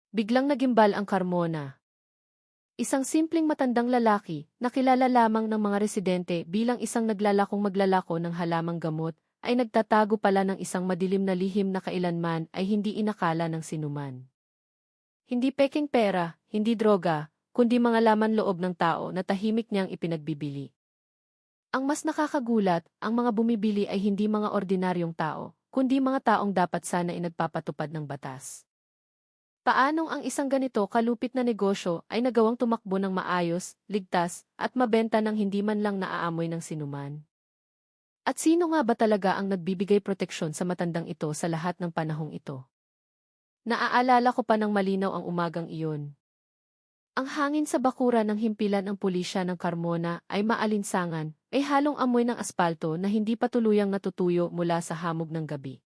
Biglang nagimbal ang Carmona. Isang simpleng matandang lalaki, na kilala lamang ng mga residente bilang isang naglalakong maglalako ng halamang gamot, ay nagtatago pala ng isang madilim na lihim na kailanman ay hindi inakala ng sinuman. Hindi peking pera, hindi droga, kundi mga laman loob ng tao na tahimik niyang ipinagbibili. Ang mas nakakagulat, ang mga bumibili ay hindi mga ordinaryong tao, kundi mga taong dapat sana inagpapatupad ng batas. Paanong ang isang ganito kalupit na negosyo ay nagawang tumakbo ng maayos, ligtas, at mabenta ng hindi man lang naaamoy ng sinuman? At sino nga ba talaga ang nagbibigay proteksyon sa matandang ito sa lahat ng panahong ito? Naaalala ko pa ng malinaw ang umagang iyon. Ang hangin sa bakura ng himpilan ng pulisya ng Carmona ay maalinsangan, ay halong amoy ng aspalto na hindi pa tuluyang natutuyo mula sa hamog ng gabi.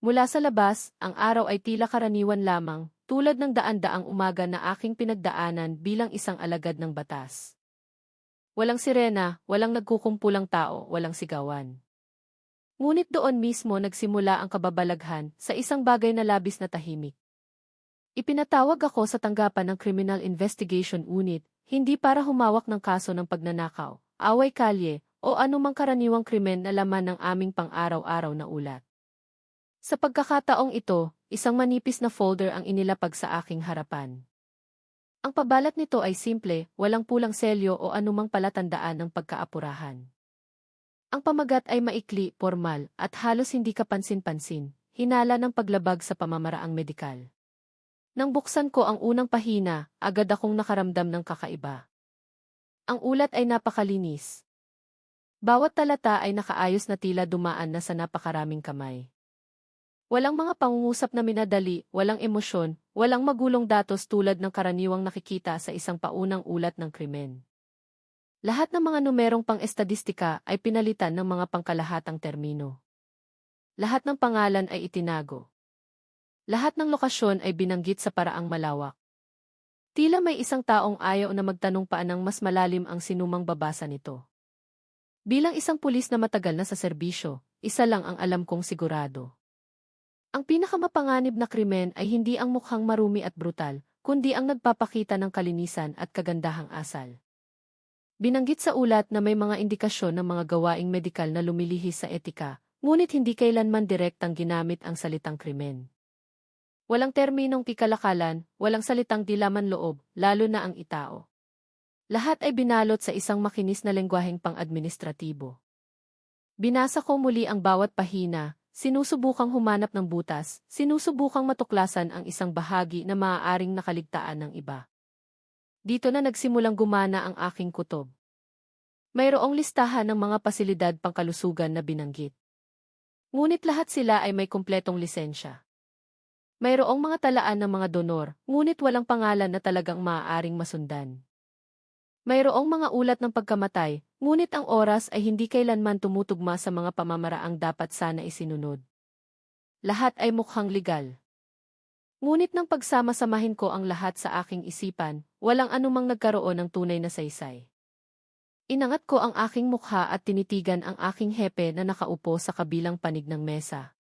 Mula sa labas, ang araw ay tila karaniwan lamang, tulad ng daan-daang umaga na aking pinagdaanan bilang isang alagad ng batas. Walang sirena, walang nagkukumpulang tao, walang sigawan. Ngunit doon mismo nagsimula ang kababalaghan sa isang bagay na labis na tahimik. Ipinatawag ako sa tanggapan ng Criminal Investigation Unit, hindi para humawak ng kaso ng pagnanakaw, away kalye, o anumang karaniwang krimen na laman ng aming pang-araw-araw na ulat. Sa pagkakataong ito, isang manipis na folder ang inilapag sa aking harapan. Ang pabalat nito ay simple, walang pulang selyo o anumang palatandaan ng pagkaapurahan. Ang pamagat ay maikli, formal, at halos hindi kapansin-pansin, hinala ng paglabag sa pamamaraang medikal. Nang buksan ko ang unang pahina, agad akong nakaramdam ng kakaiba. Ang ulat ay napakalinis. Bawat talata ay nakaayos na tila dumaan na sa napakaraming kamay. Walang mga pangungusap na minadali, walang emosyon, walang magulong datos tulad ng karaniwang nakikita sa isang paunang ulat ng krimen. Lahat ng mga numerong pang-estadistika ay pinalitan ng mga pangkalahatang termino. Lahat ng pangalan ay itinago. Lahat ng lokasyon ay binanggit sa paraang malawak. Tila may isang taong ayaw na magtanong pa ng mas malalim ang sinumang babasa nito. Bilang isang pulis na matagal na sa serbisyo, isa lang ang alam kong sigurado. Ang pinakamapanganib na krimen ay hindi ang mukhang marumi at brutal, kundi ang nagpapakita ng kalinisan at kagandahang asal. Binanggit sa ulat na may mga indikasyon ng mga gawaing medikal na lumilihis sa etika, ngunit hindi kailanman direktang ginamit ang salitang krimen. Walang terminong kikalakalan, walang salitang dilaman loob, lalo na ang itao. Lahat ay binalot sa isang makinis na lengguwaheng pang-administratibo. Binasa ko muli ang bawat pahina. Sinusubukang humanap ng butas, sinusubukang matuklasan ang isang bahagi na maaaring nakaligtaan ng iba. Dito na nagsimulang gumana ang aking kutob. Mayroong listahan ng mga pasilidad pangkalusugan na binanggit. Ngunit lahat sila ay may kumpletong lisensya. Mayroong mga talaan ng mga donor, ngunit walang pangalan na talagang maaaring masundan. Mayroong mga ulat ng pagkamatay, ngunit ang oras ay hindi kailanman tumutugma sa mga pamamaraang dapat sana isinunod. Lahat ay mukhang legal. Ngunit nang pagsama-samahin ko ang lahat sa aking isipan, walang anumang nagkaroon ng tunay na saysay. Inangat ko ang aking mukha at tinitigan ang aking hepe na nakaupo sa kabilang panig ng mesa.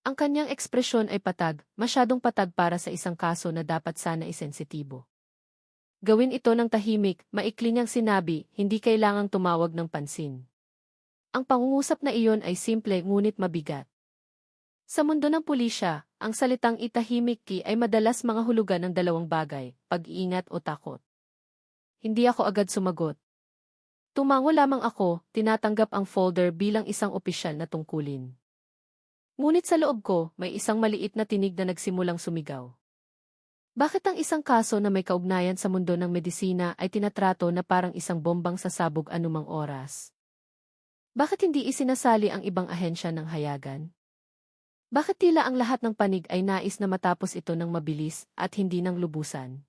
Ang kanyang ekspresyon ay patag, masyadong patag para sa isang kaso na dapat sana isensitibo. Gawin ito ng tahimik, maikli niyang sinabi, hindi kailangang tumawag ng pansin. Ang pangungusap na iyon ay simple ngunit mabigat. Sa mundo ng pulisya, ang salitang itahimik ki ay madalas mga hulugan ng dalawang bagay, pag-iingat o takot. Hindi ako agad sumagot. Tumango lamang ako, tinatanggap ang folder bilang isang opisyal na tungkulin. Ngunit sa loob ko, may isang maliit na tinig na nagsimulang sumigaw. Bakit ang isang kaso na may kaugnayan sa mundo ng medisina ay tinatrato na parang isang bombang sasabog anumang oras? Bakit hindi isinasali ang ibang ahensya ng hayagan? Bakit tila ang lahat ng panig ay nais na matapos ito ng mabilis at hindi ng lubusan?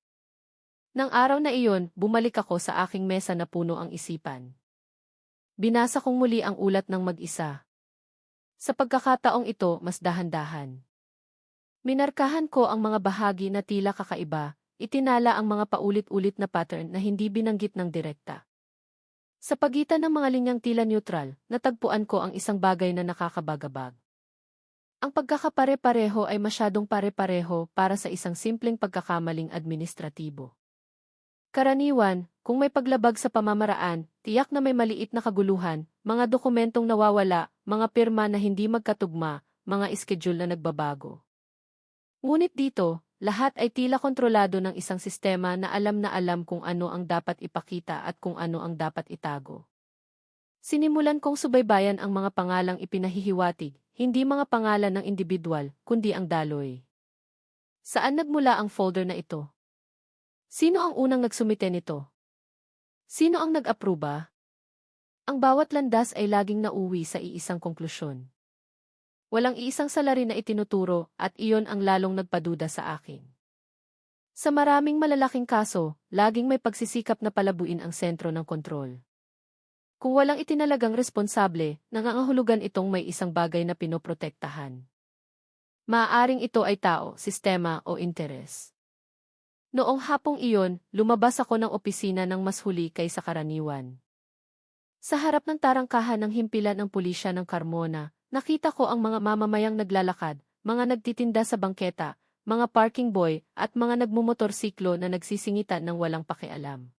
Nang araw na iyon, bumalik ako sa aking mesa na puno ang isipan. Binasa kong muli ang ulat ng mag-isa. Sa pagkakataong ito, mas dahan-dahan. Minarkahan ko ang mga bahagi na tila kakaiba, itinala ang mga paulit-ulit na pattern na hindi binanggit ng direkta. Sa pagitan ng mga linyang tila neutral, natagpuan ko ang isang bagay na nakakabagabag. Ang pagkakapare-pareho ay masyadong pare-pareho para sa isang simpleng pagkakamaling administratibo. Karaniwan, kung may paglabag sa pamamaraan, tiyak na may maliit na kaguluhan, mga dokumentong nawawala, mga pirma na hindi magkatugma, mga schedule na nagbabago. Ngunit dito, lahat ay tila kontrolado ng isang sistema na alam kung ano ang dapat ipakita at kung ano ang dapat itago. Sinimulan kong subaybayan ang mga pangalang ipinahihiwatig, hindi mga pangalan ng individual, kundi ang daloy. Saan nagmula ang folder na ito? Sino ang unang nagsumite nito? Sino ang nag-aproba? Ang bawat landas ay laging nauwi sa iisang konklusyon. Walang iisang salarin na itinuturo at iyon ang lalong nagpaduda sa akin. Sa maraming malalaking kaso, laging may pagsisikap na palabuin ang sentro ng kontrol. Kung walang itinalagang responsable, nangangahulugan itong may isang bagay na pinoprotektahan. Maaaring ito ay tao, sistema o interes. Noong hapong iyon, lumabas ako ng opisina ng mas huli kaysa karaniwan. Sa harap ng tarangkahan ng himpilan ng pulisya ng Carmona, nakita ko ang mga mamamayang naglalakad, mga nagtitinda sa bangketa, mga parking boy, at mga nagmumotorsiklo na nagsisingitan ng walang pakialam.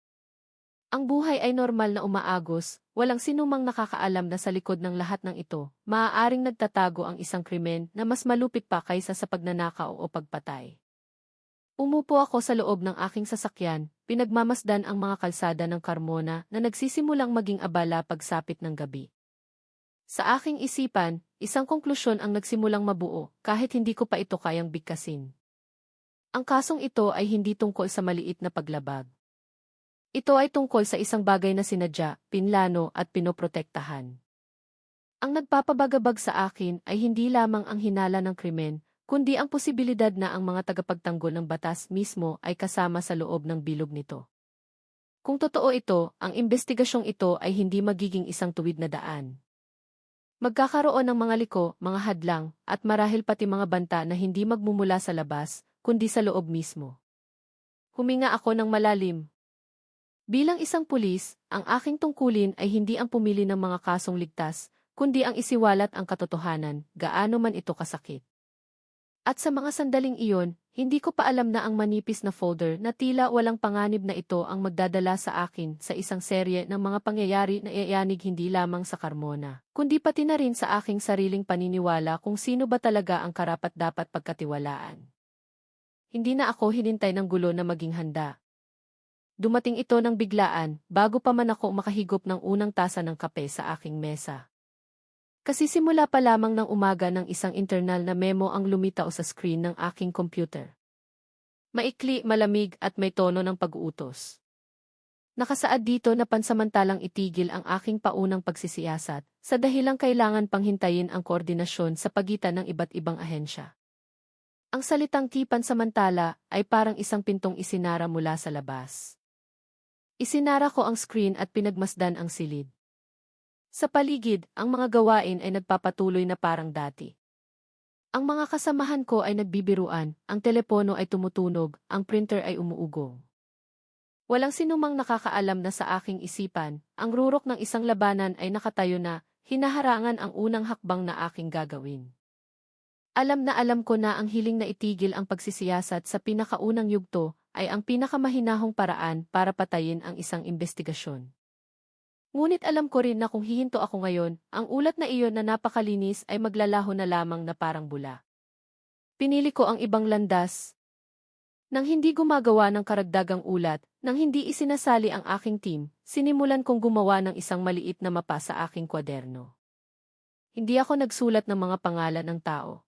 Ang buhay ay normal na umaagos, walang sinumang nakakaalam na sa likod ng lahat ng ito, maaaring nagtatago ang isang krimen na mas malupit pa kaysa sa pagnanakaw o pagpatay. Umupo ako sa loob ng aking sasakyan, pinagmamasdan ang mga kalsada ng Carmona na nagsisimulang maging abala pagsapit ng gabi. Sa aking isipan, isang konklusyon ang nagsimulang mabuo kahit hindi ko pa ito kayang bigkasin. Ang kasong ito ay hindi tungkol sa maliit na paglabag. Ito ay tungkol sa isang bagay na sinadya, pinlano at pinoprotektahan. Ang nagpapabagabag sa akin ay hindi lamang ang hinala ng krimen, kundi ang posibilidad na ang mga tagapagtanggol ng batas mismo ay kasama sa loob ng bilog nito. Kung totoo ito, ang investigasyong ito ay hindi magiging isang tuwid na daan. Magkakaroon ng mga liko, mga hadlang, at marahil pati mga banta na hindi magmumula sa labas, kundi sa loob mismo. Huminga ako ng malalim. Bilang isang pulis, ang aking tungkulin ay hindi ang pumili ng mga kasong ligtas, kundi ang isiwalat ang katotohanan, gaano man ito kasakit. At sa mga sandaling iyon, hindi ko pa alam na ang manipis na folder na tila walang panganib na ito ang magdadala sa akin sa isang serye ng mga pangyayari na iayanig hindi lamang sa Carmona, kundi pati na rin sa aking sariling paniniwala kung sino ba talaga ang karapat-dapat pagkatiwalaan. Hindi na ako hinintay ng gulo na maging handa. Dumating ito ng biglaan, bago pa man ako makahigop ng unang tasa ng kape sa aking mesa. Kasi simula pa lamang ng umaga ng isang internal na memo ang lumitaw sa screen ng aking computer. Maikli, malamig at may tono ng pag-uutos. Nakasaad dito na pansamantalang itigil ang aking paunang pagsisiyasat sa dahilang kailangan pang hintayin ang koordinasyon sa pagitan ng iba't ibang ahensya. Ang salitang pansamantala ay parang isang pintong isinara mula sa labas. Isinara ko ang screen at pinagmasdan ang silid. Sa paligid, ang mga gawain ay nagpapatuloy na parang dati. Ang mga kasamahan ko ay nagbibiruan, ang telepono ay tumutunog, ang printer ay umuugong. Walang sinumang nakakaalam na sa aking isipan, ang rurok ng isang labanan ay nakatayo na, hinaharangan ang unang hakbang na aking gagawin. Alam ko na ang hiling na itigil ang pagsisiyasat sa pinakaunang yugto ay ang pinakamahinahong paraan para patayin ang isang investigasyon. Ngunit alam ko rin na kung hihinto ako ngayon, ang ulat na iyon na napakalinis ay maglalaho na lamang na parang bula. Pinili ko ang ibang landas. Nang hindi gumagawa ng karagdagang ulat, nang hindi isinasali ang aking team, sinimulan kong gumawa ng isang maliit na mapa sa aking kwaderno. Hindi ako nagsulat ng mga pangalan ng tao.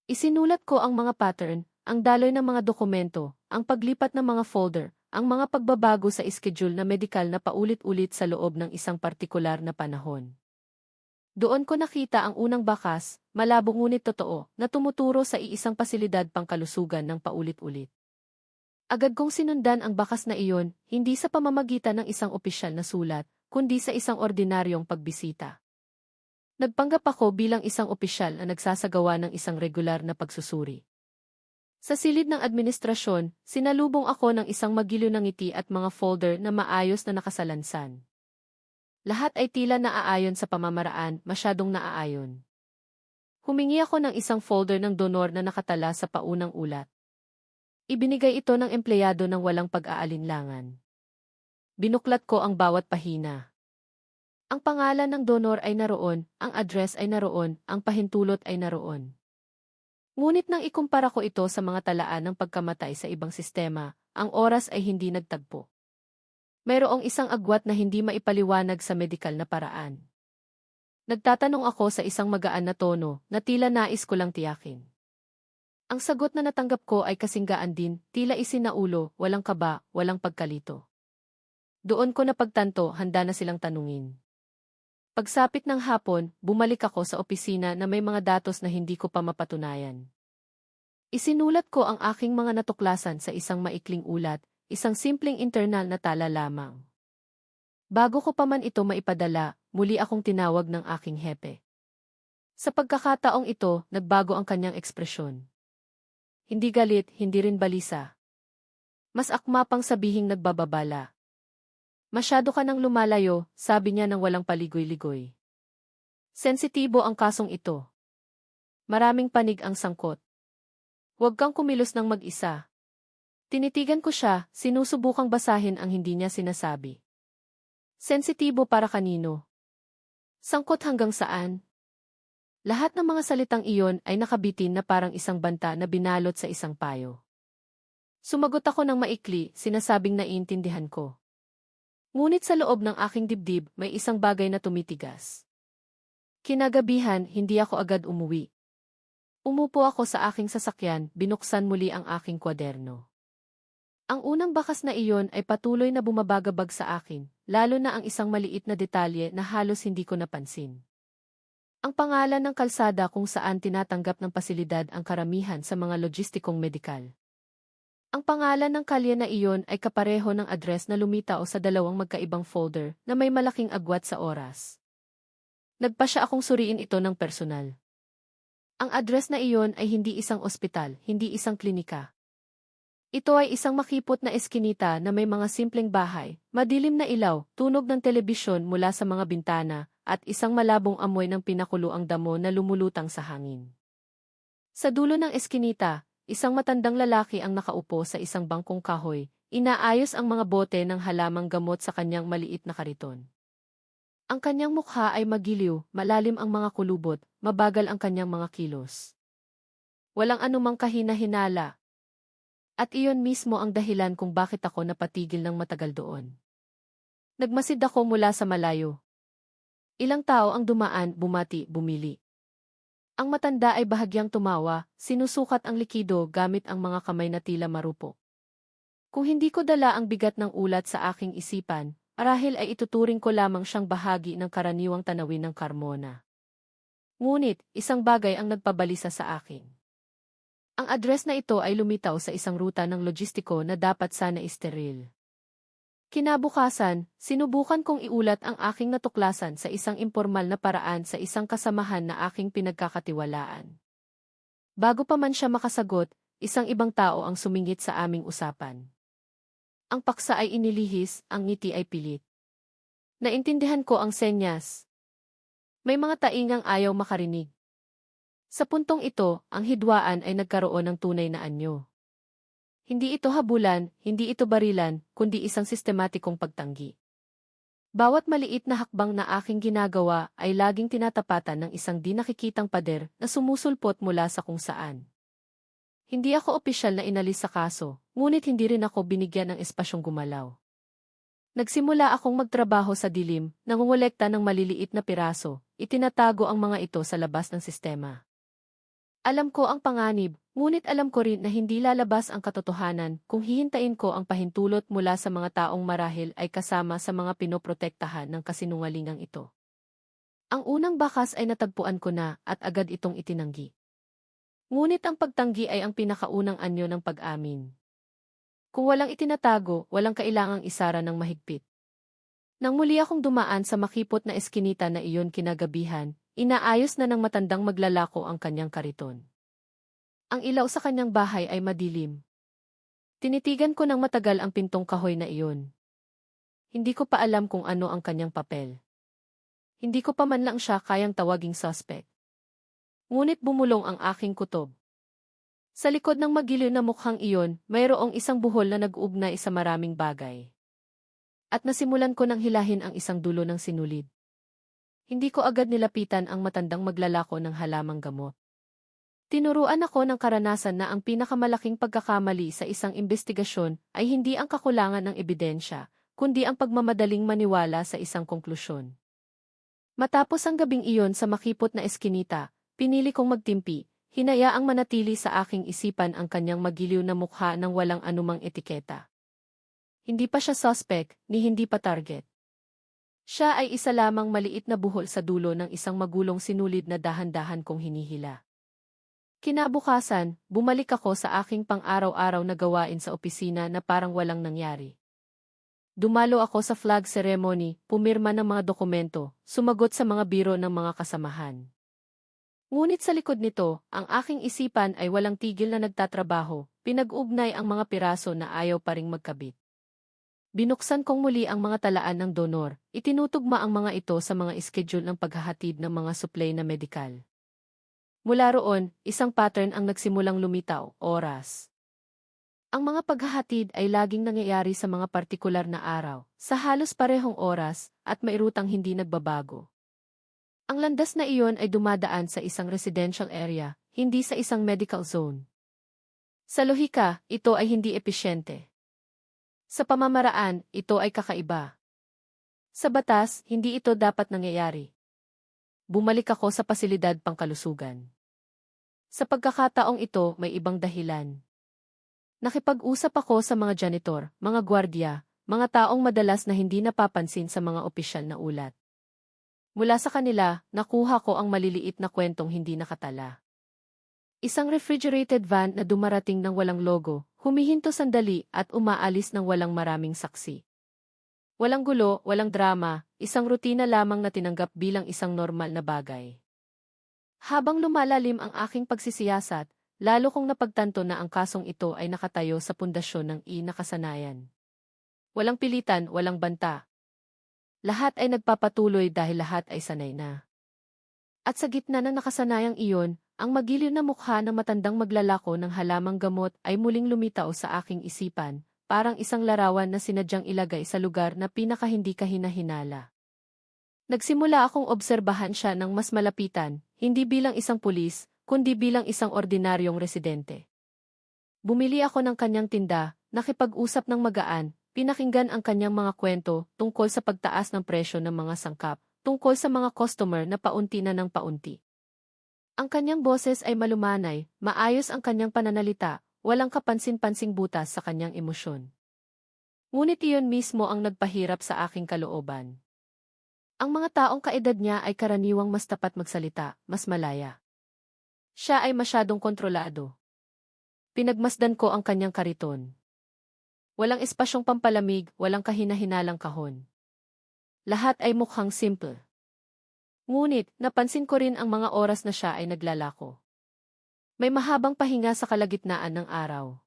Isinulat ko ang mga pattern, ang daloy ng mga dokumento, ang paglipat ng mga folder, ang mga pagbabago sa schedule na medikal na paulit-ulit sa loob ng isang partikular na panahon. Doon ko nakita ang unang bakas, malabo ngunit totoo, na tumuturo sa iisang pasilidad pangkalusugan ng paulit-ulit. Agad kong sinundan ang bakas na iyon, hindi sa pamamagitan ng isang opisyal na sulat, kundi sa isang ordinaryong pagbisita. Nagpanggap ako bilang isang opisyal na nagsasagawa ng isang regular na pagsusuri. Sa silid ng administrasyon, sinalubong ako ng isang magiliw na ngiti at mga folder na maayos na nakasalansan. Lahat ay tila naaayon sa pamamaraan, masyadong naaayon. Humingi ako ng isang folder ng donor na nakatala sa paunang ulat. Ibinigay ito ng empleyado ng walang pag-aalinlangan. Binuklat ko ang bawat pahina. Ang pangalan ng donor ay naroon, ang address ay naroon, ang pahintulot ay naroon. Ngunit nang ikumpara ko ito sa mga talaan ng pagkamatay sa ibang sistema, ang oras ay hindi nagtagpo. Mayroong isang agwat na hindi maipaliwanag sa medikal na paraan. Nagtatanong ako sa isang magaan na tono na tila nais ko lang tiyakin. Ang sagot na natanggap ko ay kasinggaan din, tila isinaulo, walang kaba, walang pagkalito. Doon ko napagtanto, handa na silang tanungin. Pagsapit ng hapon, bumalik ako sa opisina na may mga datos na hindi ko pa mapatunayan. Isinulat ko ang aking mga natuklasan sa isang maikling ulat, isang simpleng internal na tala lamang. Bago ko pa man ito maipadala, muli akong tinawag ng aking hepe. Sa pagkakataong ito, nagbago ang kanyang ekspresyon. Hindi galit, hindi rin balisa. Mas akma pang sabihing nagbababala. Masyado ka nang lumalayo, sabi niya nang walang paligoy-ligoy. Sensitibo ang kasong ito. Maraming panig ang sangkot. Huwag kang kumilos ng mag-isa. Tinitigan ko siya, sinusubukang basahin ang hindi niya sinasabi. Sensitibo para kanino? Sangkot hanggang saan? Lahat ng mga salitang iyon ay nakabitin na parang isang banta na binalot sa isang payo. Sumagot ako ng maikli, sinasabing naiintindihan ko. Ngunit sa loob ng aking dibdib, may isang bagay na tumitigas. Kinagabihan, hindi ako agad umuwi. Umupo ako sa aking sasakyan, binuksan muli ang aking kwaderno. Ang unang bakas na iyon ay patuloy na bumabagabag sa akin, lalo na ang isang maliit na detalye na halos hindi ko napansin. Ang pangalan ng kalsada kung saan tinatanggap ng pasilidad ang karamihan sa mga logistikong medikal. Ang pangalan ng kalye na iyon ay kapareho ng address na lumitaw sa dalawang magkaibang folder na may malaking agwat sa oras. Nagpasya akong suriin ito ng personal. Ang address na iyon ay hindi isang ospital, hindi isang klinika. Ito ay isang makipot na eskinita na may mga simpleng bahay, madilim na ilaw, tunog ng telebisyon mula sa mga bintana, at isang malabong amoy ng pinakuluang damo na lumulutang sa hangin. Sa dulo ng eskinita, isang matandang lalaki ang nakaupo sa isang bangkong kahoy, inaayos ang mga bote ng halamang gamot sa kanyang maliit na kariton. Ang kanyang mukha ay magiliw, malalim ang mga kulubot, mabagal ang kanyang mga kilos. Walang anumang kahina-hinala. At iyon mismo ang dahilan kung bakit ako napatigil ng matagal doon. Nagmasid ako mula sa malayo. Ilang tao ang dumaan, bumati, bumili. Ang matanda ay bahagyang tumawa, sinusukat ang likido gamit ang mga kamay na tila marupok. Kung hindi ko dala ang bigat ng ulat sa aking isipan, marahil ay ituturing ko lamang siyang bahagi ng karaniwang tanawin ng Carmona. Ngunit, isang bagay ang nagpabalisa sa akin. Ang address na ito ay lumitaw sa isang ruta ng logistiko na dapat sana isteril. Kinabukasan, sinubukan kong iulat ang aking natuklasan sa isang impormal na paraan sa isang kasamahan na aking pinagkakatiwalaan. Bago pa man siya makasagot, isang ibang tao ang sumingit sa aming usapan. Ang paksa ay inilihis, ang ngiti ay pilit. Naintindihan ko ang senyas. May mga taingang ayaw makarinig. Sa puntong ito, ang hidwaan ay nagkaroon ng tunay na anyo. Hindi ito habulan, hindi ito barilan, kundi isang sistematikong pagtanggi. Bawat maliit na hakbang na aking ginagawa ay laging tinatapatan ng isang di nakikitang pader na sumusulpot mula sa kung saan. Hindi ako opisyal na inalis sa kaso, ngunit hindi rin ako binigyan ng espasyong gumalaw. Nagsimula akong magtrabaho sa dilim, nangongolekta ng maliliit na piraso, itinatago ang mga ito sa labas ng sistema. Alam ko ang panganib, ngunit alam ko rin na hindi lalabas ang katotohanan kung hihintayin ko ang pahintulot mula sa mga taong marahil ay kasama sa mga pinoprotektahan ng kasinungalingang ito. Ang unang bakas ay natagpuan ko na at agad itong itinanggi. Ngunit ang pagtanggi ay ang pinakaunang anyo ng pag-amin. Kung walang itinatago, walang kailangang isara ng mahigpit. Nang muli akong dumaan sa makipot na eskinita na iyon kinagabihan, inaayos na ng matandang maglalako ang kanyang kariton. Ang ilaw sa kanyang bahay ay madilim. Tinitigan ko ng matagal ang pintong kahoy na iyon. Hindi ko pa alam kung ano ang kanyang papel. Hindi ko pa man lang siya kayang tawaging suspect. Ngunit bumulong ang aking kutob. Sa likod ng magiliw na mukhang iyon, mayroong isang buhol na nag-uugnay sa maraming bagay. At nasimulan ko nang hilahin ang isang dulo ng sinulid. Hindi ko agad nilapitan ang matandang maglalako ng halamang gamot. Tinuruan ako ng karanasan na ang pinakamalaking pagkakamali sa isang investigasyon ay hindi ang kakulangan ng ebidensya, kundi ang pagmamadaling maniwala sa isang konklusyon. Matapos ang gabing iyon sa makipot na eskinita, pinili kong magtimpi, hinayaang manatili sa aking isipan ang kanyang magiliw na mukha ng walang anumang etiketa. Hindi pa siya suspect, ni hindi pa target. Siya ay isa lamang maliit na buhol sa dulo ng isang magulong sinulid na dahan-dahan kong hinihila. Kinabukasan, bumalik ako sa aking pang-araw-araw na gawain sa opisina na parang walang nangyari. Dumalo ako sa flag ceremony, pumirma ng mga dokumento, sumagot sa mga biro ng mga kasamahan. Ngunit sa likod nito, ang aking isipan ay walang tigil na nagtatrabaho, pinag-ugnay ang mga piraso na ayaw pa ring magkabit. Binuksan kong muli ang mga talaan ng donor, itinutugma ang mga ito sa mga schedule ng paghahatid ng mga supply na medikal. Mula roon, isang pattern ang nagsimulang lumitaw, oras. Ang mga paghahatid ay laging nangyayari sa mga partikular na araw, sa halos parehong oras, at may rutang hindi nagbabago. Ang landas na iyon ay dumadaan sa isang residential area, hindi sa isang medical zone. Sa lohika, ito ay hindi epesyente. Sa pamamaraan, ito ay kakaiba. Sa batas, hindi ito dapat nangyayari. Bumalik ako sa pasilidad pangkalusugan. Sa pagkakataong ito, may ibang dahilan. Nakipag-usap ako sa mga janitor, mga gwardiya, mga taong madalas na hindi napapansin sa mga opisyal na ulat. Mula sa kanila, nakuha ko ang maliliit na kwentong hindi nakatala. Isang refrigerated van na dumarating ng walang logo, humihinto sandali at umaalis ng walang maraming saksi. Walang gulo, walang drama, isang rutina lamang na tinanggap bilang isang normal na bagay. Habang lumalalim ang aking pagsisiyasat, lalo kong napagtanto na ang kasong ito ay nakatayo sa pundasyon ng nakasanayan. Walang pilitan, walang banta. Lahat ay nagpapatuloy dahil lahat ay sanay na. At sa gitna ng nakasanayang iyon, ang magiliw na mukha ng matandang maglalako ng halamang gamot ay muling lumitaw sa aking isipan, parang isang larawan na sinadyang ilagay sa lugar na pinakahindi kahinahinala. Nagsimula akong obserbahan siya ng mas malapitan, hindi bilang isang pulis, kundi bilang isang ordinaryong residente. Bumili ako ng kanyang tinda, nakipag-usap ng magaan, pinakinggan ang kanyang mga kwento tungkol sa pagtaas ng presyo ng mga sangkap, tungkol sa mga customer na paunti na ng paunti. Ang kanyang boses ay malumanay, maayos ang kanyang pananalita, walang kapansin-pansing butas sa kanyang emosyon. Ngunit iyon mismo ang nagpahirap sa aking kalooban. Ang mga taong kaedad niya ay karaniwang mas tapat magsalita, mas malaya. Siya ay masyadong kontrolado. Pinagmasdan ko ang kanyang kariton. Walang espasyong pampalamig, walang kahina-hinalang kahon. Lahat ay mukhang simple. Ngunit, napansin ko rin ang mga oras na siya ay naglalako. May mahabang pahinga sa kalagitnaan ng araw.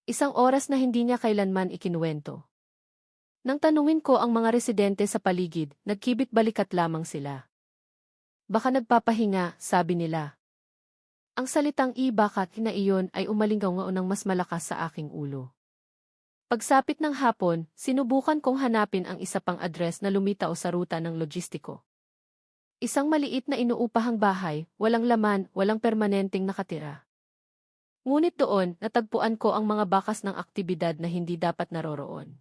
Isang oras na hindi niya kailanman ikinuwento. Nang tanungin ko ang mga residente sa paligid, nagkibit balikat lamang sila. Baka nagpapahinga, sabi nila. Ang salitang baka na iyon ay umalingaw ng mas malakas sa aking ulo. Pagsapit ng hapon, sinubukan kong hanapin ang isa pang address na lumitaw sa ruta ng logistiko. Isang maliit na inuupahang bahay, walang laman, walang permanenteng nakatira. Ngunit doon, natagpuan ko ang mga bakas ng aktibidad na hindi dapat naroroon.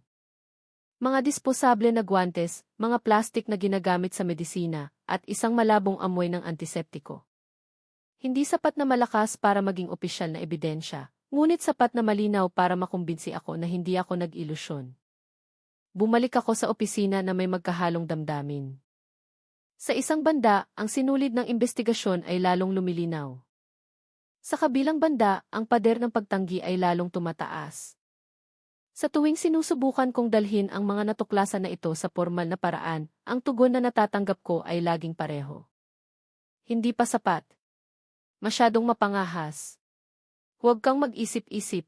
Mga disposable na guwantes, mga plastik na ginagamit sa medisina, at isang malabong amoy ng antiseptiko. Hindi sapat na malakas para maging opisyal na ebidensya. Ngunit sapat na malinaw para makumbinsi ako na hindi ako nag-ilusyon. Bumalik ako sa opisina na may magkahalong damdamin. Sa isang banda, ang sinulid ng investigasyon ay lalong lumilinaw. Sa kabilang banda, ang pader ng pagtanggi ay lalong tumataas. Sa tuwing sinusubukan kong dalhin ang mga natuklasan na ito sa formal na paraan, ang tugon na natatanggap ko ay laging pareho. Hindi pa sapat. Masyadong mapangahas. Huwag kang mag-isip-isip.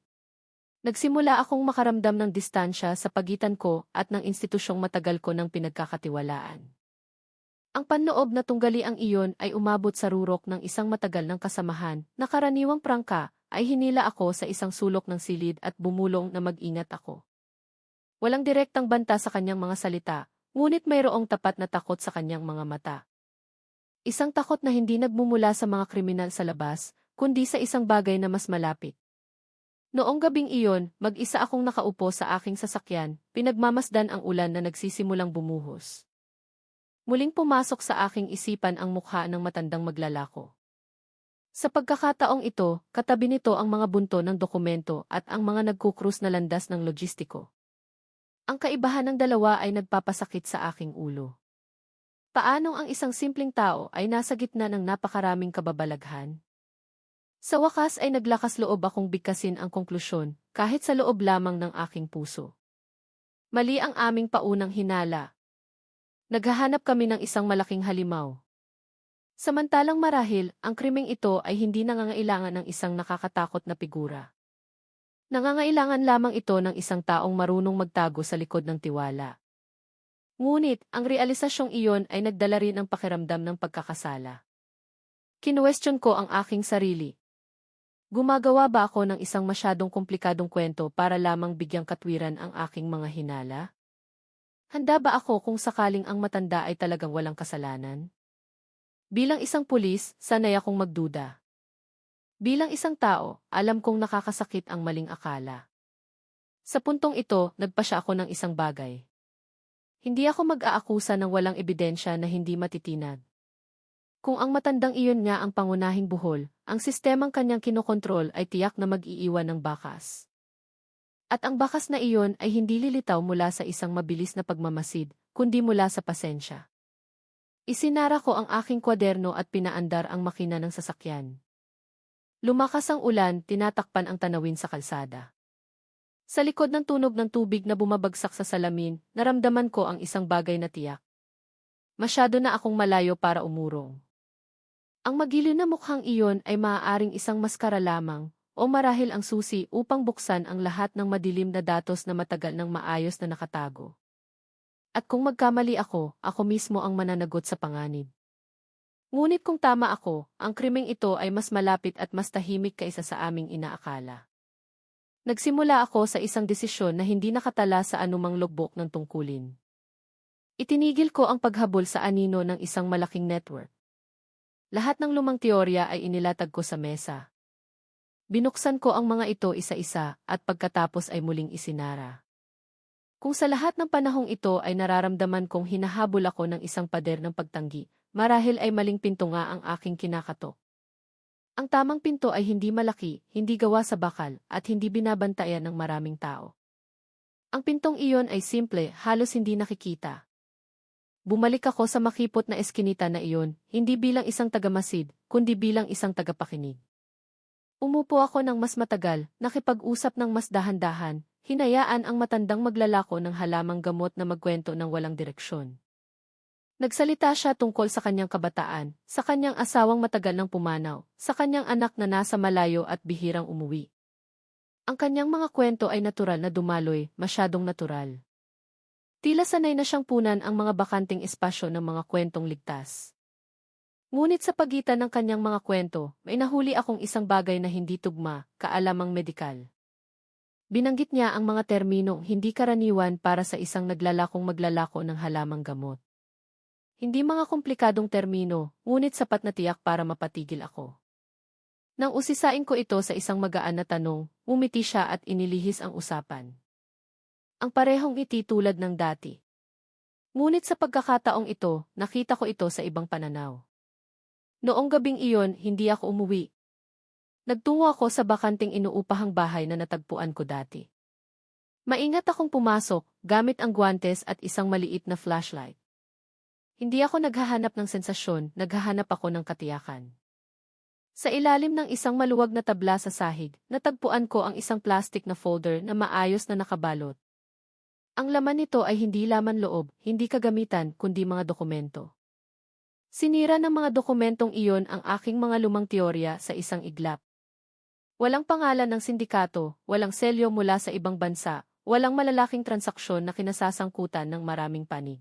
Nagsimula akong makaramdam ng distansya sa pagitan ko at ng institusyong matagal ko ng pinagkakatiwalaan. Ang panloob na tunggaliang iyon ay umabot sa rurok ng isang matagal ng kasamahan na karaniwang prangka ay hinila ako sa isang sulok ng silid at bumulong na mag-ingat ako. Walang direktang banta sa kanyang mga salita, ngunit mayroong tapat na takot sa kanyang mga mata. Isang takot na hindi nagmumula sa mga kriminal sa labas, kundi sa isang bagay na mas malapit. Noong gabing iyon, mag-isa akong nakaupo sa aking sasakyan, pinagmamasdan ang ulan na nagsisimulang bumuhos. Muling pumasok sa aking isipan ang mukha ng matandang maglalako. Sa pagkakataong ito, katabi nito ang mga bunto ng dokumento at ang mga nagkukrus na landas ng logistiko. Ang kaibahan ng dalawa ay nagpapasakit sa aking ulo. Paanong ang isang simpleng tao ay nasa gitna ng napakaraming kababalaghan? Sa wakas ay naglakas loob akong bigkasin ang konklusyon, kahit sa loob lamang ng aking puso. Mali ang aming paunang hinala. Naghahanap kami ng isang malaking halimaw. Samantalang marahil, ang krimeng ito ay hindi nangangailangan ng isang nakakatakot na figura. Nangangailangan lamang ito ng isang taong marunong magtago sa likod ng tiwala. Ngunit, ang realisasyong iyon ay nagdala rin ng pakiramdam ng pagkakasala. Kinuwestiyon ko ang aking sarili. Gumagawa ba ako ng isang masyadong komplikadong kwento para lamang bigyang katwiran ang aking mga hinala? Handa ba ako kung sakaling ang matanda ay talagang walang kasalanan? Bilang isang pulis, sanay akong magduda. Bilang isang tao, alam kong nakakasakit ang maling akala. Sa puntong ito, nagpasya ako ng isang bagay. Hindi ako mag-aakusa ng walang ebidensya na hindi matitinag. Kung ang matandang iyon nga ang pangunahing buhol, ang sistemang kanyang kinokontrol ay tiyak na mag-iiwan ng bakas. At ang bakas na iyon ay hindi lilitaw mula sa isang mabilis na pagmamasid, kundi mula sa pasensya. Isinara ko ang aking kwaderno at pinaandar ang makina ng sasakyan. Lumakas ang ulan, tinatakpan ang tanawin sa kalsada. Sa likod ng tunog ng tubig na bumabagsak sa salamin, naramdaman ko ang isang bagay na tiyak. Masyado na akong malayo para umurong. Ang magiliw na mukhang iyon ay maaaring isang maskara lamang, o marahil ang susi upang buksan ang lahat ng madilim na datos na matagal nang maayos na nakatago. At kung magkamali ako mismo ang mananagot sa panganib. Ngunit kung tama ako, ang krimeng ito ay mas malapit at mas tahimik kaysa sa aming inaakala. Nagsimula ako sa isang desisyon na hindi nakatala sa anumang logbook ng tungkulin. Itinigil ko ang paghabol sa anino ng isang malaking network. Lahat ng lumang teorya ay inilatag ko sa mesa. Binuksan ko ang mga ito isa-isa at pagkatapos ay muling isinara. Kung sa lahat ng panahong ito ay nararamdaman kong hinahabol ako ng isang pader ng pagtanggi, marahil ay maling pinto nga ang aking kinakatok. Ang tamang pinto ay hindi malaki, hindi gawa sa bakal, at hindi binabantayan ng maraming tao. Ang pintong iyon ay simple, halos hindi nakikita. Bumalik ako sa makipot na eskinita na iyon, hindi bilang isang tagamasid, kundi bilang isang tagapakinig. Umupo ako ng mas matagal, nakipag-usap ng mas dahan-dahan, hinayaan ang matandang maglalako ng halamang gamot na magkwento ng walang direksyon. Nagsalita siya tungkol sa kanyang kabataan, sa kanyang asawang matagal nang pumanaw, sa kanyang anak na nasa malayo at bihirang umuwi. Ang kanyang mga kwento ay natural na dumaloy, masyadong natural. Tila sanay na siyang punan ang mga bakanting espasyo ng mga kwentong ligtas. Ngunit sa pagitan ng kanyang mga kwento, may nahuli akong isang bagay na hindi tugma, kaalamang medikal. Binanggit niya ang mga terminong hindi karaniwan para sa isang naglalakong maglalako ng halamang gamot. Hindi mga komplikadong termino, ngunit sapat na tiyak para mapatigil ako. Nang usisain ko ito sa isang magaan na tanong, umiti siya at inilihis ang usapan. Ang parehong ngiti tulad ng dati. Ngunit sa pagkakataong ito, nakita ko ito sa ibang pananaw. Noong gabing iyon, hindi ako umuwi. Nagtungo ako sa bakanting inuupahang bahay na natagpuan ko dati. Maingat akong pumasok, gamit ang guwantes at isang maliit na flashlight. Hindi ako naghahanap ng sensasyon, naghahanap ako ng katiyakan. Sa ilalim ng isang maluwag na tabla sa sahig, natagpuan ko ang isang plastic na folder na maayos na nakabalot. Ang laman nito ay hindi laman loob, hindi kagamitan, kundi mga dokumento. Sinira ng mga dokumentong iyon ang aking mga lumang teorya sa isang iglap. Walang pangalan ng sindikato, walang selyo mula sa ibang bansa, walang malalaking transaksyon na kinasasangkutan ng maraming panig.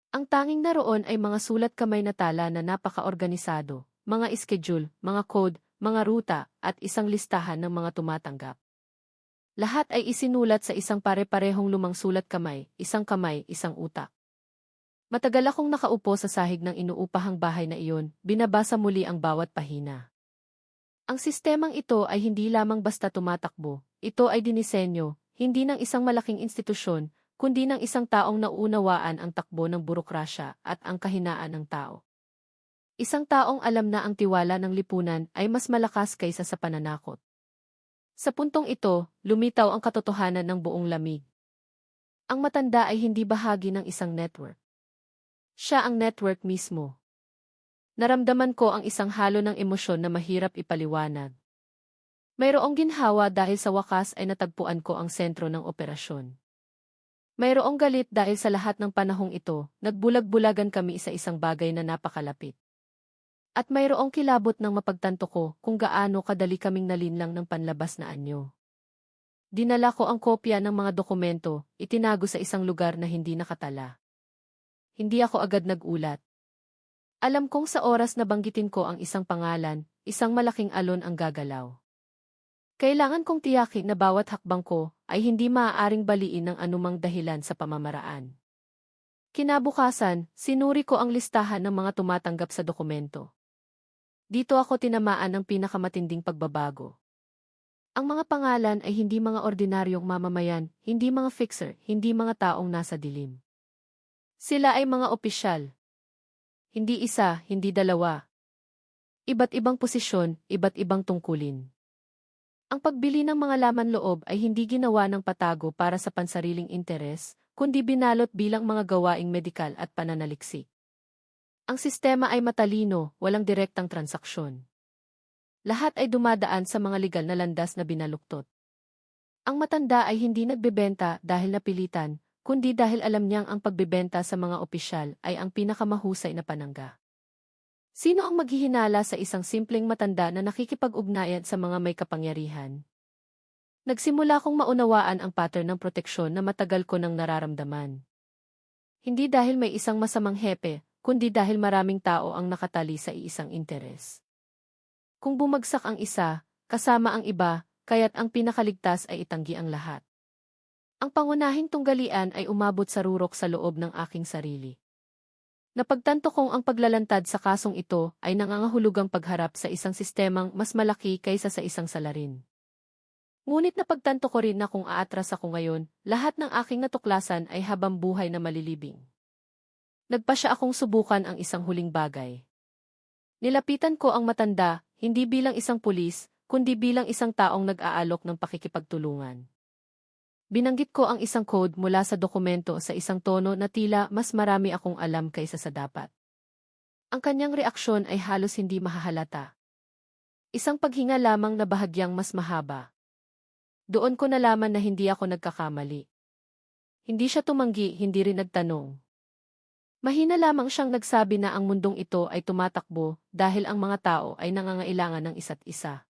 Ang tanging naroon ay mga sulat kamay na tala na napaka-organisado, mga schedule, mga code, mga ruta, at isang listahan ng mga tumatanggap. Lahat ay isinulat sa isang pare-parehong lumang sulat kamay, isang utak. Matagal akong nakaupo sa sahig ng inuupahang bahay na iyon, binabasa muli ang bawat pahina. Ang sistemang ito ay hindi lamang basta tumatakbo, ito ay dinisenyo, hindi ng isang malaking institusyon, kundi ng isang taong nauunawaan ang takbo ng burokrasya at ang kahinaan ng tao. Isang taong alam na ang tiwala ng lipunan ay mas malakas kaysa sa pananakot. Sa puntong ito, lumitaw ang katotohanan ng buong lamig. Ang matanda ay hindi bahagi ng isang network. Siya ang network mismo. Naramdaman ko ang isang halo ng emosyon na mahirap ipaliwanag. Mayroong ginhawa dahil sa wakas ay natagpuan ko ang sentro ng operasyon. Mayroong galit dahil sa lahat ng panahong ito, nagbulag-bulagan kami sa isang bagay na napakalapit. At mayroong kilabot ng mapagtanto ko kung gaano kadali kaming nalinlang ng panlabas na anyo. Dinala ko ang kopya ng mga dokumento, itinago sa isang lugar na hindi nakatala. Hindi ako agad nagulat. Alam kong sa oras na banggitin ko ang isang pangalan, isang malaking alon ang gagalaw. Kailangan kong tiyakin na bawat hakbang ko ay hindi maaaring baliin ng anumang dahilan sa pamamaraan. Kinabukasan, sinuri ko ang listahan ng mga tumatanggap sa dokumento. Dito ako tinamaan ng pinakamatinding pagbabago. Ang mga pangalan ay hindi mga ordinaryong mamamayan, hindi mga fixer, hindi mga taong nasa dilim. Sila ay mga opisyal. Hindi isa, hindi dalawa. Iba't ibang posisyon, iba't ibang tungkulin. Ang pagbili ng mga laman loob ay hindi ginawa ng patago para sa pansariling interes, kundi binalot bilang mga gawaing medikal at pananaliksik. Ang sistema ay matalino, walang direktang transaksyon. Lahat ay dumadaan sa mga legal na landas na binaluktot. Ang matanda ay hindi nagbebenta dahil napilitan, kundi dahil alam niyang ang pagbebenta sa mga opisyal ay ang pinakamahusay na panangga. Sino ang maghihinala sa isang simpleng matanda na nakikipag-ugnayan sa mga may kapangyarihan? Nagsimula kong maunawaan ang pattern ng proteksyon na matagal ko nang nararamdaman. Hindi dahil may isang masamang hepe, kundi dahil maraming tao ang nakatali sa iisang interes. Kung bumagsak ang isa, kasama ang iba, kaya't ang pinakaligtas ay itanggi ang lahat. Ang pangunahing tunggalian ay umabot sa rurok sa loob ng aking sarili. Napagtanto kong ang paglalantad sa kasong ito ay nangangahulugang pagharap sa isang sistemang mas malaki kaysa sa isang salarin. Ngunit napagtanto ko rin na kung aatras ako ngayon, lahat ng aking natuklasan ay habang buhay na malilibing. Nagpasya akong subukan ang isang huling bagay. Nilapitan ko ang matanda, hindi bilang isang pulis, kundi bilang isang taong nag-aalok ng pakikipagtulungan. Binanggit ko ang isang code mula sa dokumento sa isang tono na tila mas marami akong alam kaysa sa dapat. Ang kanyang reaksyon ay halos hindi mahahalata. Isang paghinga lamang na bahagyang mas mahaba. Doon ko nalaman na hindi ako nagkakamali. Hindi siya tumanggi, hindi rin nagtanong. Mahina lamang siyang nagsabi na ang mundong ito ay tumatakbo dahil ang mga tao ay nangangailangan ng isa't isa.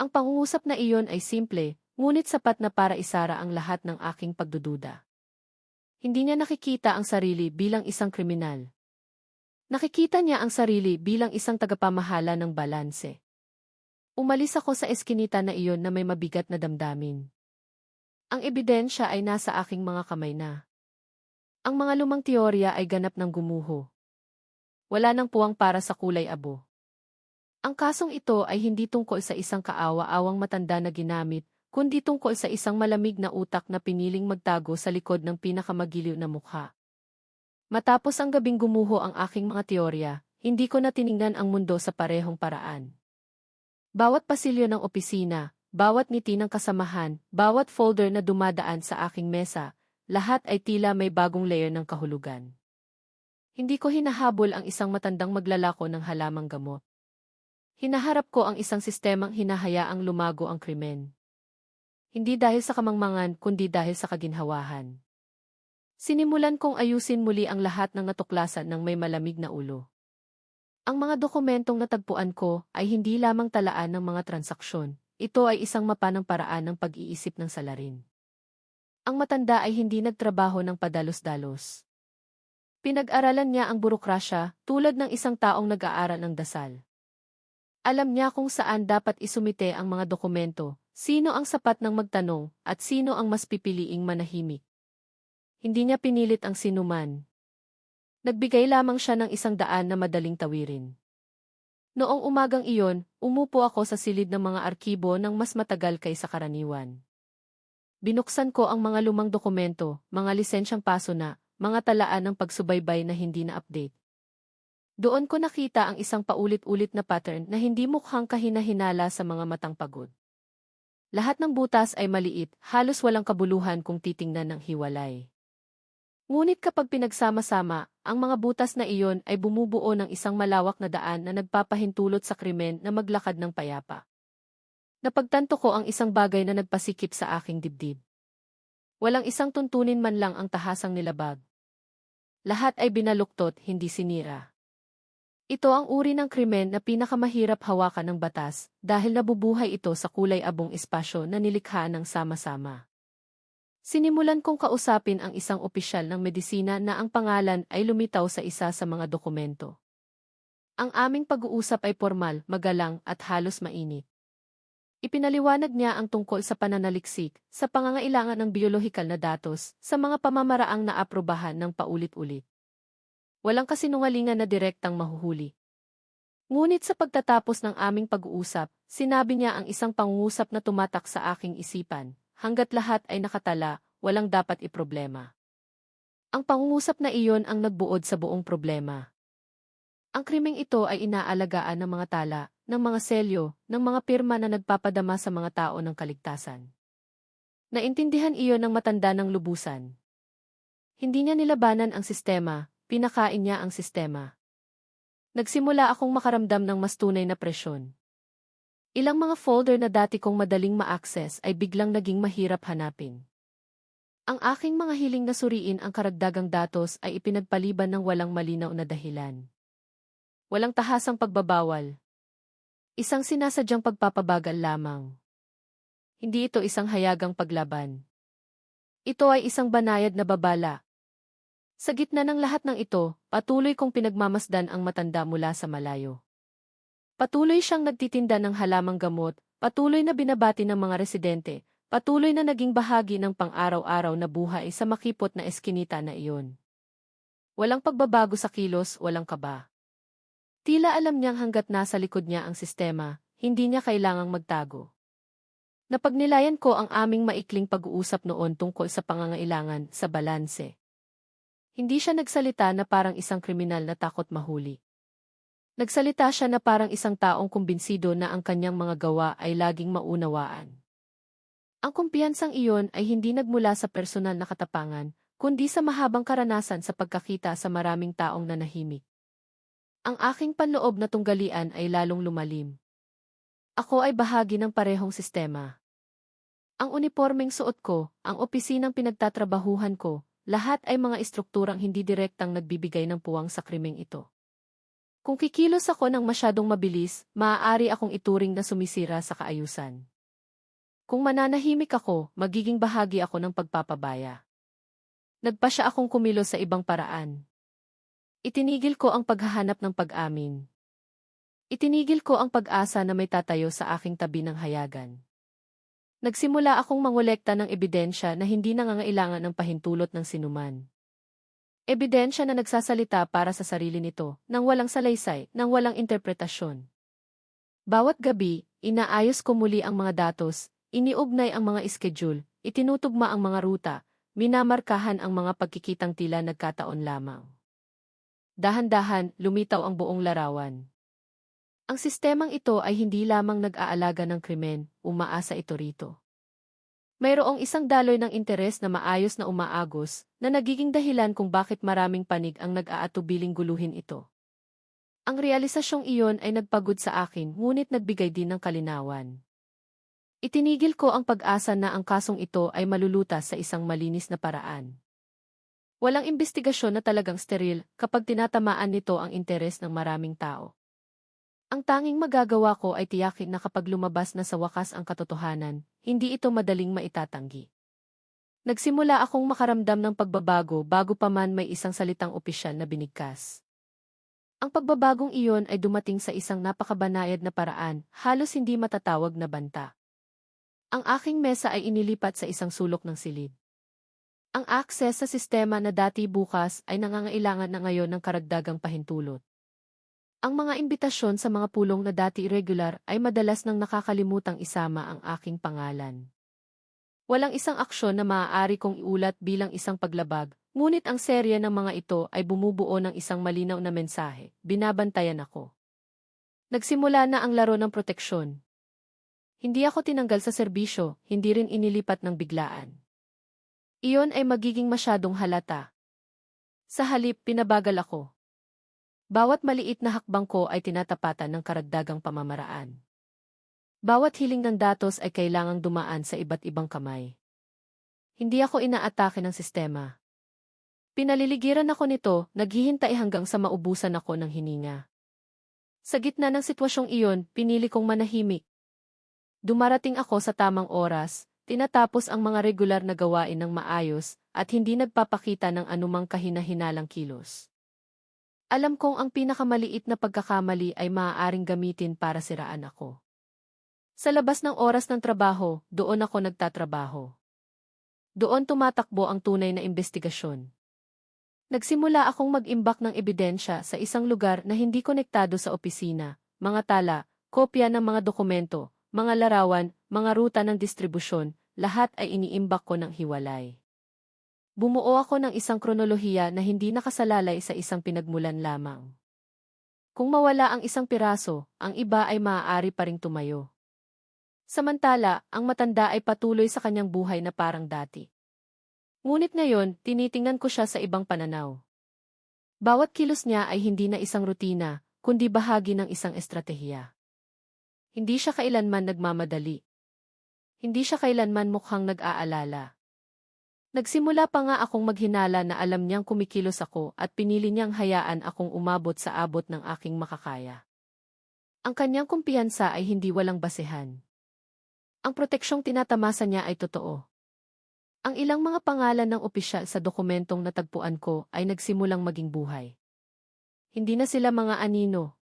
Ang pangungusap na iyon ay simple, ngunit sapat na para isara ang lahat ng aking pagdududa. Hindi niya nakikita ang sarili bilang isang kriminal. Nakikita niya ang sarili bilang isang tagapamahala ng balanse. Umalis ako sa eskinita na iyon na may mabigat na damdamin. Ang ebidensya ay nasa aking mga kamay na. Ang mga lumang teorya ay ganap ng gumuho. Wala nang puwang para sa kulay abo. Ang kasong ito ay hindi tungkol sa isang kaawa-awang matanda na ginamit, kundi tungkol sa isang malamig na utak na piniling magtago sa likod ng pinakamagiliw na mukha. Matapos ang gabing gumuho ang aking mga teorya, hindi ko na tiningnan ang mundo sa parehong paraan. Bawat pasilyo ng opisina, bawat ngiti ng kasamahan, bawat folder na dumadaan sa aking mesa, lahat ay tila may bagong layer ng kahulugan. Hindi ko hinahabol ang isang matandang maglalako ng halamang gamot. Hinaharap ko ang isang sistemang hinahayaang lumago ang krimen. Hindi dahil sa kamangmangan kundi dahil sa kaginhawahan. Sinimulan kong ayusin muli ang lahat ng natuklasan ng may malamig na ulo. Ang mga dokumentong natagpuan ko ay hindi lamang talaan ng mga transaksyon, ito ay isang mapa ng paraan ng pag-iisip ng salarin. Ang matanda ay hindi nagtrabaho ng padalos-dalos. Pinag-aralan niya ang burokrasya tulad ng isang taong nag-aaral ng dasal. Alam niya kung saan dapat isumite ang mga dokumento, sino ang sapat ng magtanong, at sino ang mas pipiliing manahimik. Hindi niya pinilit ang sinuman. Nagbigay lamang siya ng isang daan na madaling tawirin. Noong umagang iyon, umupo ako sa silid ng mga arkibo ng mas matagal kaysa karaniwan. Binuksan ko ang mga lumang dokumento, mga lisensyang paso na, mga talaan ng pagsubaybay na hindi na-update. Doon ko nakita ang isang paulit-ulit na pattern na hindi mukhang kahina-hinala sa mga matang pagod. Lahat ng butas ay maliit, halos walang kabuluhan kung titingnan ng hiwalay. Ngunit kapag pinagsama-sama, ang mga butas na iyon ay bumubuo ng isang malawak na daan na nagpapahintulot sa krimen na maglakad ng payapa. Napagtanto ko ang isang bagay na nagpasikip sa aking dibdib. Walang isang tuntunin man lang ang tahasang nilabag. Lahat ay binaluktot, hindi sinira. Ito ang uri ng krimen na pinakamahirap hawakan ng batas dahil nabubuhay ito sa kulay-abong espasyo na nilikha ng sama-sama. Sinimulan kong kausapin ang isang opisyal ng medisina na ang pangalan ay lumitaw sa isa sa mga dokumento. Ang aming pag-uusap ay formal, magalang at halos mainit. Ipinaliwanag niya ang tungkol sa pananaliksik, sa pangangailangan ng biolohikal na datos, sa mga pamamaraang naaprubahan ng paulit-ulit. Walang kasinungalingan na direktang mahuhuli. Ngunit sa pagtatapos ng aming pag-uusap, sinabi niya ang isang pangungusap na tumatak sa aking isipan, hanggat lahat ay nakatala, walang dapat iproblema. Ang pangungusap na iyon ang nagbuod sa buong problema. Ang krimeng ito ay inaalagaan ng mga tala, ng mga selyo, ng mga pirma na nagpapadama sa mga tao ng kaligtasan. Naintindihan iyon ng matanda ng lubusan. Hindi niya nilabanan ang sistema, pinakain niya ang sistema. Nagsimula akong makaramdam ng mas tunay na presyon. Ilang mga folder na dati kong madaling ma-access ay biglang naging mahirap hanapin. Ang aking mga hiling na suriin ang karagdagang datos ay ipinagpaliban ng walang malinaw na dahilan. Walang tahasang pagbabawal. Isang sinasadyang pagpapabagal lamang. Hindi ito isang hayagang paglaban. Ito ay isang banayad na babala. Sa gitna ng lahat ng ito, patuloy kong pinagmamasdan ang matanda mula sa malayo. Patuloy siyang nagtitinda ng halamang gamot, patuloy na binabati ng mga residente, patuloy na naging bahagi ng pang-araw-araw na buhay sa makipot na eskinita na iyon. Walang pagbabago sa kilos, walang kaba. Tila alam niyang hanggat nasa likod niya ang sistema, hindi niya kailangang magtago. Napagnilayan ko ang aming maikling pag-uusap noon tungkol sa pangangailangan sa balanse. Hindi siya nagsalita na parang isang kriminal na takot mahuli. Nagsalita siya na parang isang taong kumbinsido na ang kanyang mga gawa ay laging maunawaan. Ang kumpiyansang iyon ay hindi nagmula sa personal na katapangan, kundi sa mahabang karanasan sa pagkakita sa maraming taong nanahimik. Ang aking panloob na tunggalian ay lalong lumalim. Ako ay bahagi ng parehong sistema. Ang unipormeng suot ko, ang opisinang pinagtatrabahuhan ko, lahat ay mga estrukturang hindi direktang nagbibigay ng puwang sa krimeng ito. Kung kikilos ako ng masyadong mabilis, maaari akong ituring na sumisira sa kaayusan. Kung mananahimik ako, magiging bahagi ako ng pagpapabaya. Nagpasya akong kumilos sa ibang paraan. Itinigil ko ang paghahanap ng pag-amin. Itinigil ko ang pag-asa na may tatayo sa aking tabi ng hayagan. Nagsimula akong mangolekta ng ebidensya na hindi nangangailangan ng pahintulot ng sinuman. Ebidensya na nagsasalita para sa sarili nito, nang walang salaysay, nang walang interpretasyon. Bawat gabi, inaayos ko muli ang mga datos, iniugnay ang mga schedule, itinutugma ang mga ruta, minamarkahan ang mga pagkikitang tila nagkataon lamang. Dahan-dahan, lumitaw ang buong larawan. Ang sistemang ito ay hindi lamang nag-aalaga ng krimen, umaasa ito rito. Mayroong isang daloy ng interes na maayos na umaagos, na nagiging dahilan kung bakit maraming panig ang nag-aatubiling guluhin ito. Ang realisasyong iyon ay nagpagod sa akin, ngunit nagbigay din ng kalinawan. Itinigil ko ang pag-asa na ang kasong ito ay malulutas sa isang malinis na paraan. Walang imbestigasyon na talagang steril kapag tinatamaan nito ang interes ng maraming tao. Ang tanging magagawa ko ay tiyakin na kapag lumabas na sa wakas ang katotohanan, hindi ito madaling maitatanggi. Nagsimula akong makaramdam ng pagbabago bago pa man may isang salitang opisyal na binigkas. Ang pagbabagong iyon ay dumating sa isang napakabanayad na paraan, halos hindi matatawag na banta. Ang aking mesa ay inilipat sa isang sulok ng silid. Ang akses sa sistema na dati bukas ay nangangailangan na ngayon ng karagdagang pahintulot. Ang mga imbitasyon sa mga pulong na dati irregular ay madalas nang nakakalimutang isama ang aking pangalan. Walang isang aksyon na maaari kong iulat bilang isang paglabag, ngunit ang serye ng mga ito ay bumubuo ng isang malinaw na mensahe, binabantayan ako. Nagsimula na ang laro ng proteksyon. Hindi ako tinanggal sa serbisyo, hindi rin inilipat ng biglaan. Iyon ay magiging masyadong halata. Sa halip, pinabagal ako. Bawat maliit na hakbang ko ay tinatapatan ng karagdagang pamamaraan. Bawat hiling ng datos ay kailangang dumaan sa iba't ibang kamay. Hindi ako inaatake ng sistema. Pinaliligiran ako nito, naghihintay hanggang sa maubusan ako ng hininga. Sa gitna ng sitwasyong iyon, pinili kong manahimik. Dumarating ako sa tamang oras, tinatapos ang mga regular na gawain ng maayos, at hindi nagpapakita ng anumang kahina-hinalang kilos. Alam kong ang pinakamaliit na pagkakamali ay maaaring gamitin para siraan ako. Sa labas ng oras ng trabaho, doon ako nagtatrabaho. Doon tumatakbo ang tunay na imbestigasyon. Nagsimula akong mag-imbak ng ebidensya sa isang lugar na hindi konektado sa opisina, mga tala, kopya ng mga dokumento, mga larawan, mga ruta ng distribusyon, lahat ay iniimbak ko ng hiwalay. Bumuo ako ng isang kronolohiya na hindi nakasalalay sa isang pinagmulan lamang. Kung mawala ang isang piraso, ang iba ay maaari pa ring tumayo. Samantala, ang matanda ay patuloy sa kanyang buhay na parang dati. Ngunit ngayon, tinitingnan ko siya sa ibang pananaw. Bawat kilos niya ay hindi na isang rutina, kundi bahagi ng isang estratehiya. Hindi siya kailanman nagmamadali. Hindi siya kailanman mukhang nag-aalala. Nagsimula pa nga akong maghinala na alam niyang kumikilos ako at pinili niyang hayaan akong umabot sa abot ng aking makakaya. Ang kanyang kumpiyansa ay hindi walang basehan. Ang proteksyong tinatamasa niya ay totoo. Ang ilang mga pangalan ng opisyal sa dokumentong natagpuan ko ay nagsimulang maging buhay. Hindi na sila mga anino.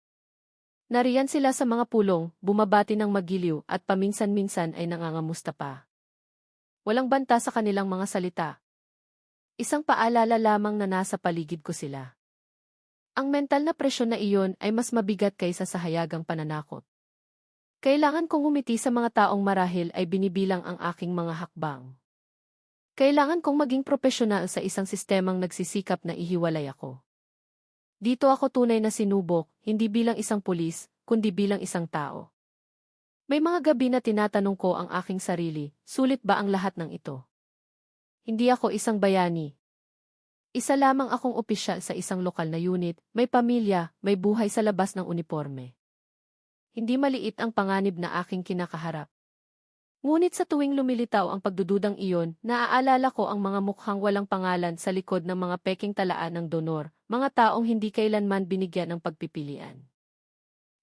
Nariyan sila sa mga pulong, bumabati ng magiliw at paminsan-minsan ay nangangamusta pa. Walang banta sa kanilang mga salita. Isang paalala lamang na nasa paligid ko sila. Ang mental na presyon na iyon ay mas mabigat kaysa sa hayagang pananakot. Kailangan kong umiti sa mga taong marahil ay binibilang ang aking mga hakbang. Kailangan kong maging propesyonal sa isang sistemang nagsisikap na ihiwalay ako. Dito ako tunay na sinubok, hindi bilang isang pulis, kundi bilang isang tao. May mga gabi na tinatanong ko ang aking sarili, sulit ba ang lahat ng ito? Hindi ako isang bayani. Isa lamang akong opisyal sa isang lokal na unit, may pamilya, may buhay sa labas ng uniforme. Hindi maliit ang panganib na aking kinakaharap. Ngunit sa tuwing lumilitaw ang pagdududang iyon, naaalala ko ang mga mukhang walang pangalan sa likod ng mga peking talaan ng donor, mga taong hindi kailanman binigyan ng pagpipilian.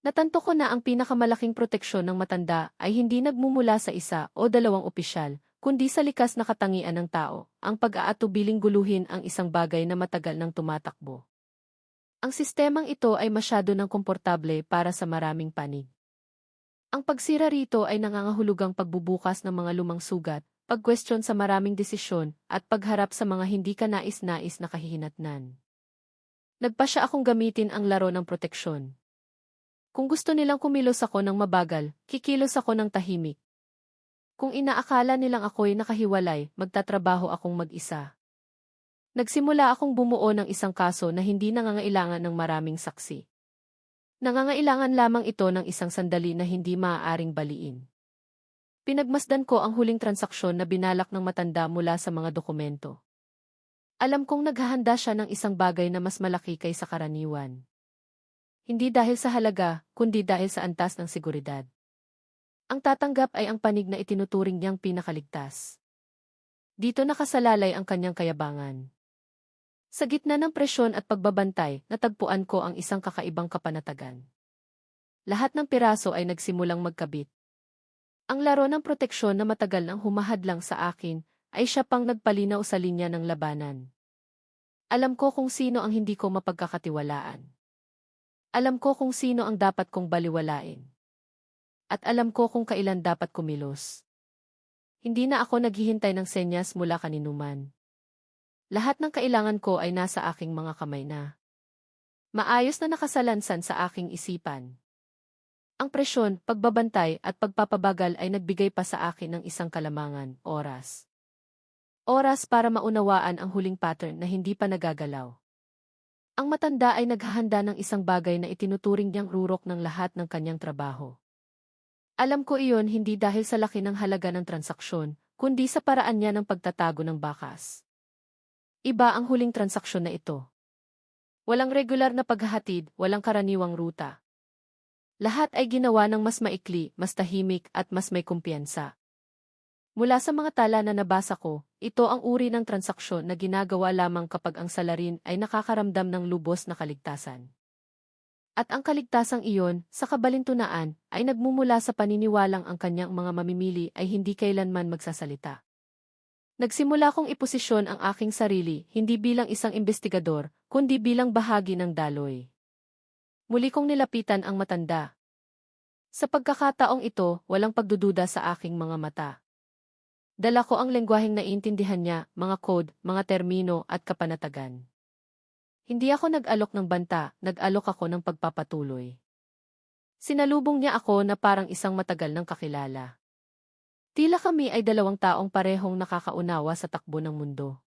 Natanto ko na ang pinakamalaking proteksyon ng matanda ay hindi nagmumula sa isa o dalawang opisyal, kundi sa likas na katangian ng tao, ang pag-aatubiling guluhin ang isang bagay na matagal nang tumatakbo. Ang sistemang ito ay masyado nang komportable para sa maraming panig. Ang pagsira rito ay nangangahulugang pagbubukas ng mga lumang sugat, pagkwestiyon sa maraming desisyon, at pagharap sa mga hindi ka nais-nais na kahihinatnan. Nagpasya akong gamitin ang laro ng proteksyon. Kung gusto nilang kumilos ako ng mabagal, kikilos ako ng tahimik. Kung inaakala nilang ako'y nakahiwalay, magtatrabaho akong mag-isa. Nagsimula akong bumuo ng isang kaso na hindi nangangailangan ng maraming saksi. Nangangailangan lamang ito ng isang sandali na hindi maaaring baliin. Pinagmasdan ko ang huling transaksyon na binalak ng matanda mula sa mga dokumento. Alam kong naghahanda siya ng isang bagay na mas malaki kaysa karaniwan. Hindi dahil sa halaga, kundi dahil sa antas ng seguridad. Ang tatanggap ay ang panig na itinuturing niyang pinakaligtas. Dito nakasalalay ang kanyang kayabangan. Sa gitna ng presyon at pagbabantay, natagpuan ko ang isang kakaibang kapanatagan. Lahat ng piraso ay nagsimulang magkabit. Ang laro ng proteksyon na matagal nang humahadlang sa akin, ay siya pang nagpalinaw sa linya ng labanan. Alam ko kung sino ang hindi ko mapagkakatiwalaan. Alam ko kung sino ang dapat kong baliwalain. At alam ko kung kailan dapat kumilos. Hindi na ako naghihintay ng senyas mula kaninuman. Lahat ng kailangan ko ay nasa aking mga kamay na. Maayos na nakasalansan sa aking isipan. Ang presyon, pagbabantay at pagpapabagal ay nagbigay pa sa akin ng isang kalamangan, oras. Oras para maunawaan ang huling pattern na hindi pa nagagalaw. Ang matanda ay naghahanda ng isang bagay na itinuturing niyang rurok ng lahat ng kanyang trabaho. Alam ko iyon hindi dahil sa laki ng halaga ng transaksyon, kundi sa paraan niya ng pagtatago ng bakas. Iba ang huling transaksyon na ito. Walang regular na paghahatid, walang karaniwang ruta. Lahat ay ginawa ng mas maikli, mas tahimik at mas may kumpiyansa. Mula sa mga tala na nabasa ko, ito ang uri ng transaksyon na ginagawa lamang kapag ang salarin ay nakakaramdam ng lubos na kaligtasan. At ang kaligtasang iyon, sa kabalintunaan, ay nagmumula sa paniniwalang ang kanyang mga mamimili ay hindi kailanman magsasalita. Nagsimula kong iposisyon ang aking sarili, hindi bilang isang investigador, kundi bilang bahagi ng daloy. Muli kong nilapitan ang matanda. Sa pagkakataong ito, walang pagdududa sa aking mga mata. Dala ko ang lengguwaheng naiintindihan niya, mga code, mga termino at kapanatagan. Hindi ako nag-alok ng banta, nag-alok ako ng pagpapatuloy. Sinalubong niya ako na parang isang matagal ng kakilala. Tila kami ay dalawang taong parehong nakakaunawa sa takbo ng mundo.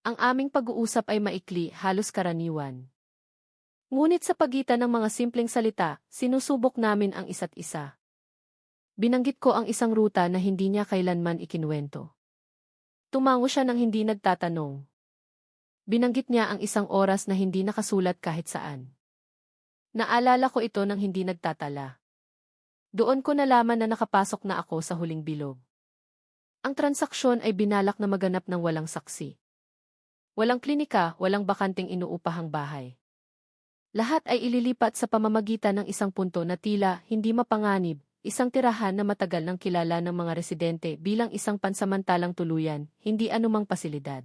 Ang aming pag-uusap ay maikli, halos karaniwan. Ngunit sa pagitan ng mga simpleng salita, sinusubok namin ang isa't isa. Binanggit ko ang isang ruta na hindi niya kailanman ikinuwento. Tumango siya nang hindi nagtatanong. Binanggit niya ang isang oras na hindi nakasulat kahit saan. Naalala ko ito nang hindi nagtatala. Doon ko nalaman na nakapasok na ako sa huling bilog. Ang transaksyon ay binalak na maganap ng walang saksi. Walang klinika, walang bakanting inuupahang bahay. Lahat ay ililipat sa pamamagitan ng isang punto na tila hindi mapanganib, isang tirahan na matagal nang kilala ng mga residente bilang isang pansamantalang tuluyan, hindi anumang pasilidad.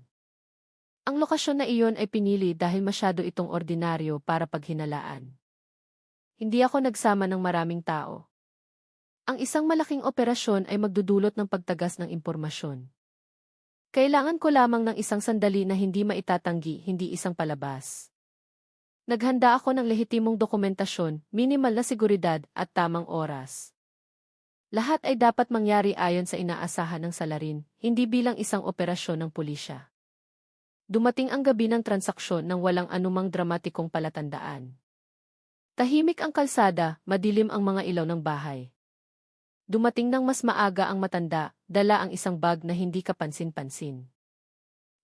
Ang lokasyon na iyon ay pinili dahil masyado itong ordinaryo para paghinalaan. Hindi ako nagsama ng maraming tao. Ang isang malaking operasyon ay magdudulot ng pagtagas ng impormasyon. Kailangan ko lamang ng isang sandali na hindi maitatanggi, hindi isang palabas. Naghanda ako ng lehitimong dokumentasyon, minimal na seguridad at tamang oras. Lahat ay dapat mangyari ayon sa inaasahan ng salarin, hindi bilang isang operasyon ng pulisya. Dumating ang gabi ng transaksyon nang walang anumang dramatikong palatandaan. Tahimik ang kalsada, madilim ang mga ilaw ng bahay. Dumating nang mas maaga ang matanda, dala ang isang bag na hindi kapansin-pansin.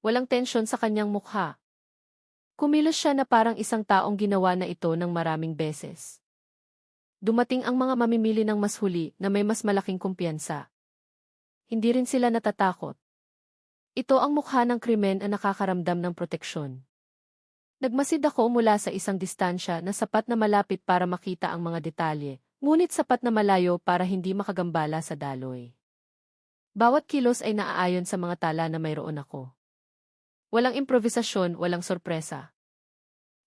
Walang tensyon sa kanyang mukha. Kumilos siya na parang isang taong ginawa na ito ng maraming beses. Dumating ang mga mamimili ng mas huli na may mas malaking kumpiyansa. Hindi rin sila natatakot. Ito ang mukha ng krimen na nakakaramdam ng proteksyon. Nagmasid ako mula sa isang distansya na sapat na malapit para makita ang mga detalye, ngunit sapat na malayo para hindi makagambala sa daloy. Bawat kilos ay naaayon sa mga tala na mayroon ako. Walang improvisasyon, walang sorpresa.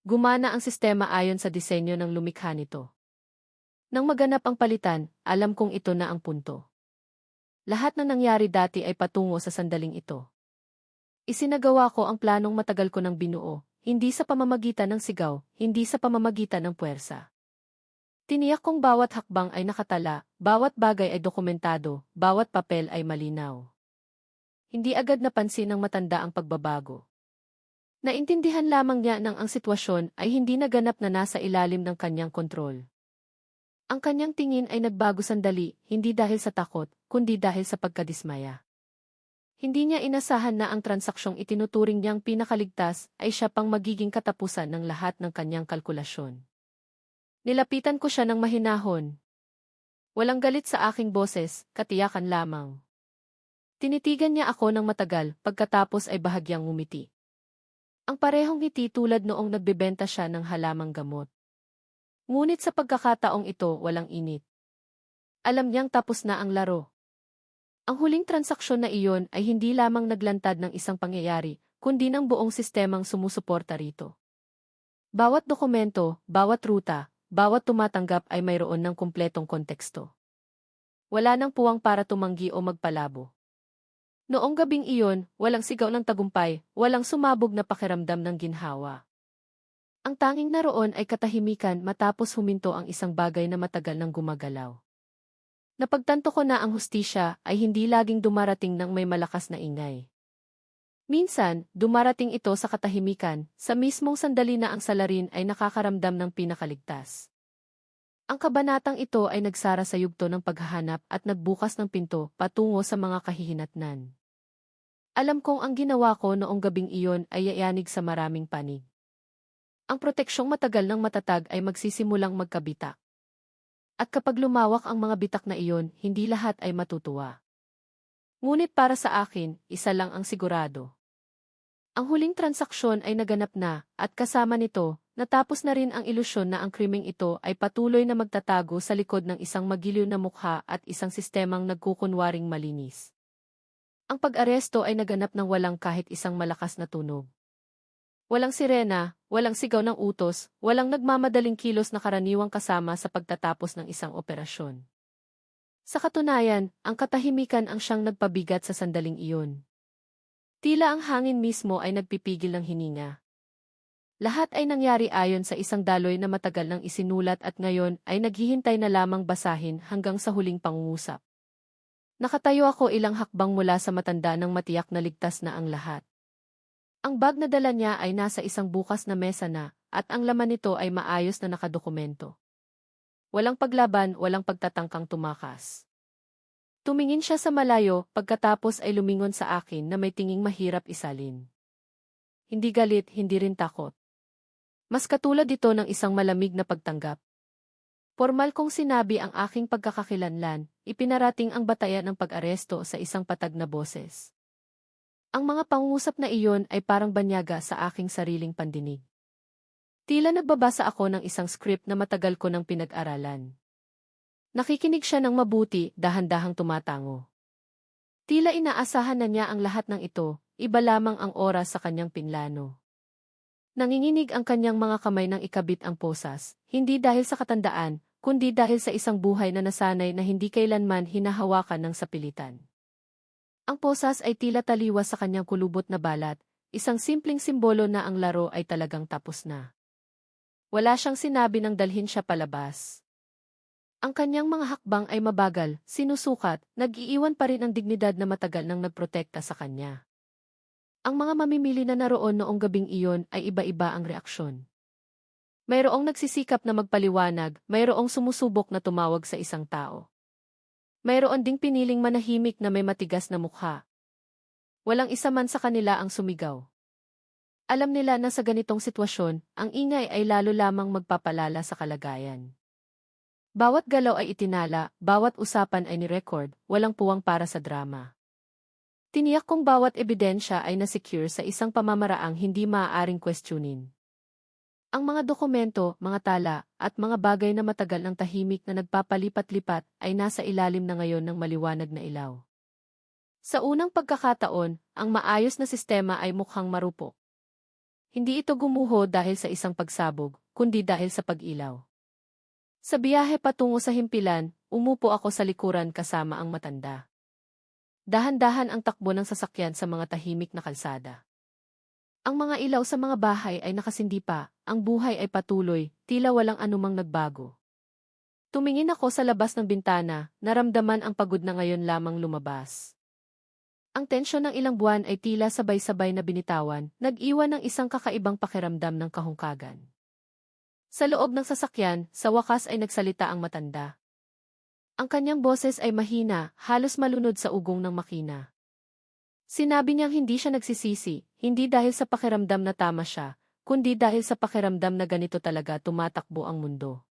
Gumana ang sistema ayon sa disenyo ng lumikha nito. Nang maganap ang palitan, alam kong ito na ang punto. Lahat na nangyari dati ay patungo sa sandaling ito. Isinagawa ko ang planong matagal ko nang binuo, hindi sa pamamagitan ng sigaw, hindi sa pamamagitan ng puwersa. Tiniyak kong bawat hakbang ay nakatala, bawat bagay ay dokumentado, bawat papel ay malinaw. Hindi agad napansin ng matanda ang pagbabago. Naintindihan lamang niya nang ang sitwasyon ay hindi naganap na nasa ilalim ng kanyang kontrol. Ang kanyang tingin ay nagbago sandali, hindi dahil sa takot, kundi dahil sa pagkadismaya. Hindi niya inasahan na ang transaksyong itinuturing niyang pinakaligtas ay siya pang magiging katapusan ng lahat ng kanyang kalkulasyon. Nilapitan ko siya ng mahinahon. Walang galit sa aking boses, katiyakan lamang. Tinitigan niya ako ng matagal, pagkatapos ay bahagyang ngumiti. Ang parehong ngiti tulad noong nagbebenta siya ng halamang gamot. Ngunit sa pagkakataong ito, walang init. Alam niyang tapos na ang laro. Ang huling transaksyon na iyon ay hindi lamang naglantad ng isang pangyayari, kundi ng buong sistemang sumusuporta rito. Bawat dokumento, bawat ruta, bawat tumatanggap ay mayroon ng kumpletong konteksto. Wala nang puwang para tumanggi o magpalabo. Noong gabing iyon, walang sigaw ng tagumpay, walang sumabog na pakiramdam ng ginhawa. Ang tanging naroon ay katahimikan matapos huminto ang isang bagay na matagal nang gumagalaw. Napagtanto ko na ang hustisya ay hindi laging dumarating ng may malakas na ingay. Minsan, dumarating ito sa katahimikan, sa mismong sandali na ang salarin ay nakakaramdam ng pinakaligtas. Ang kabanatang ito ay nagsara sa yugto ng paghahanap at nagbukas ng pinto patungo sa mga kahihinatnan. Alam kong ang ginawa ko noong gabing iyon ay yayanig sa maraming panig. Ang proteksyong matagal ng matatag ay magsisimulang magkabitak. At kapag lumawak ang mga bitak na iyon, hindi lahat ay matutuwa. Ngunit para sa akin, isa lang ang sigurado. Ang huling transaksyon ay naganap na, at kasama nito, natapos na rin ang ilusyon na ang krimeng ito ay patuloy na magtatago sa likod ng isang magiliw na mukha at isang sistemang nagkukunwaring malinis. Ang pag-aresto ay naganap ng walang kahit isang malakas na tunog. Walang sirena, walang sigaw ng utos, walang nagmamadaling kilos na karaniwang kasama sa pagtatapos ng isang operasyon. Sa katunayan, ang katahimikan ang siyang nagpabigat sa sandaling iyon. Tila ang hangin mismo ay nagpipigil ng hininga. Lahat ay nangyari ayon sa isang daloy na matagal nang isinulat at ngayon ay naghihintay na lamang basahin hanggang sa huling pangungusap. Nakatayo ako ilang hakbang mula sa matanda nang matiyak na ligtas na ang lahat. Ang bag na dala niya ay nasa isang bukas na mesa na, at ang laman nito ay maayos na nakadokumento. Walang paglaban, walang pagtatangkang tumakas. Tumingin siya sa malayo, pagkatapos ay lumingon sa akin na may tinging mahirap isalin. Hindi galit, hindi rin takot. Mas katulad ito ng isang malamig na pagtanggap. Formal kong sinabi ang aking pagkakakilanlan, ipinarating ang batayan ng pag-aresto sa isang patag na boses. Ang mga pangungusap na iyon ay parang banyaga sa aking sariling pandinig. Tila nagbabasa ako ng isang script na matagal ko nang pinag-aralan. Nakikinig siya ng mabuti, dahan-dahang tumatango. Tila inaasahan na niya ang lahat ng ito, iba lamang ang oras sa kanyang pinlano. Nanginginig ang kanyang mga kamay nang ikabit ang posas, hindi dahil sa katandaan, kundi dahil sa isang buhay na nasanay na hindi kailanman hinahawakan ng sapilitan. Ang posas ay tila taliwas sa kanyang kulubot na balat, isang simpleng simbolo na ang laro ay talagang tapos na. Wala siyang sinabi nang dalhin siya palabas. Ang kanyang mga hakbang ay mabagal, sinusukat, nag-iiwan pa rin ang dignidad na matagal nang nagprotekta sa kanya. Ang mga mamimili na naroon noong gabing iyon ay iba-iba ang reaksyon. Mayroong nagsisikap na magpaliwanag, mayroong sumusubok na tumawag sa isang tao. Mayroon ding piniling manahimik na may matigas na mukha. Walang isa man sa kanila ang sumigaw. Alam nila na sa ganitong sitwasyon, ang ingay ay lalo lamang magpapalala sa kalagayan. Bawat galaw ay itinala, bawat usapan ay nirecord, walang puwang para sa drama. Tiniyak kong bawat ebidensya ay nasecure sa isang pamamaraang hindi maaaring questionin. Ang mga dokumento, mga tala, at mga bagay na matagal ng tahimik na nagpapalipat-lipat ay nasa ilalim na ngayon ng maliwanag na ilaw. Sa unang pagkakataon, ang maayos na sistema ay mukhang marupok. Hindi ito gumuho dahil sa isang pagsabog, kundi dahil sa pag-ilaw. Sa biyahe patungo sa himpilan, umupo ako sa likuran kasama ang matanda. Dahan-dahan ang takbo ng sasakyan sa mga tahimik na kalsada. Ang mga ilaw sa mga bahay ay nakasindi pa, ang buhay ay patuloy, tila walang anumang nagbago. Tumingin ako sa labas ng bintana, naramdaman ang pagod na ngayon lamang lumabas. Ang tensyon ng ilang buwan ay tila sabay-sabay na binitawan, nag-iwan ng isang kakaibang pakiramdam ng kahungkagan. Sa loob ng sasakyan, sa wakas ay nagsalita ang matanda. Ang kanyang boses ay mahina, halos malunod sa ugong ng makina. Sinabi niyang hindi siya nagsisisi, hindi dahil sa pakiramdam na tama siya, kundi dahil sa pakiramdam na ganito talaga tumatakbo ang mundo.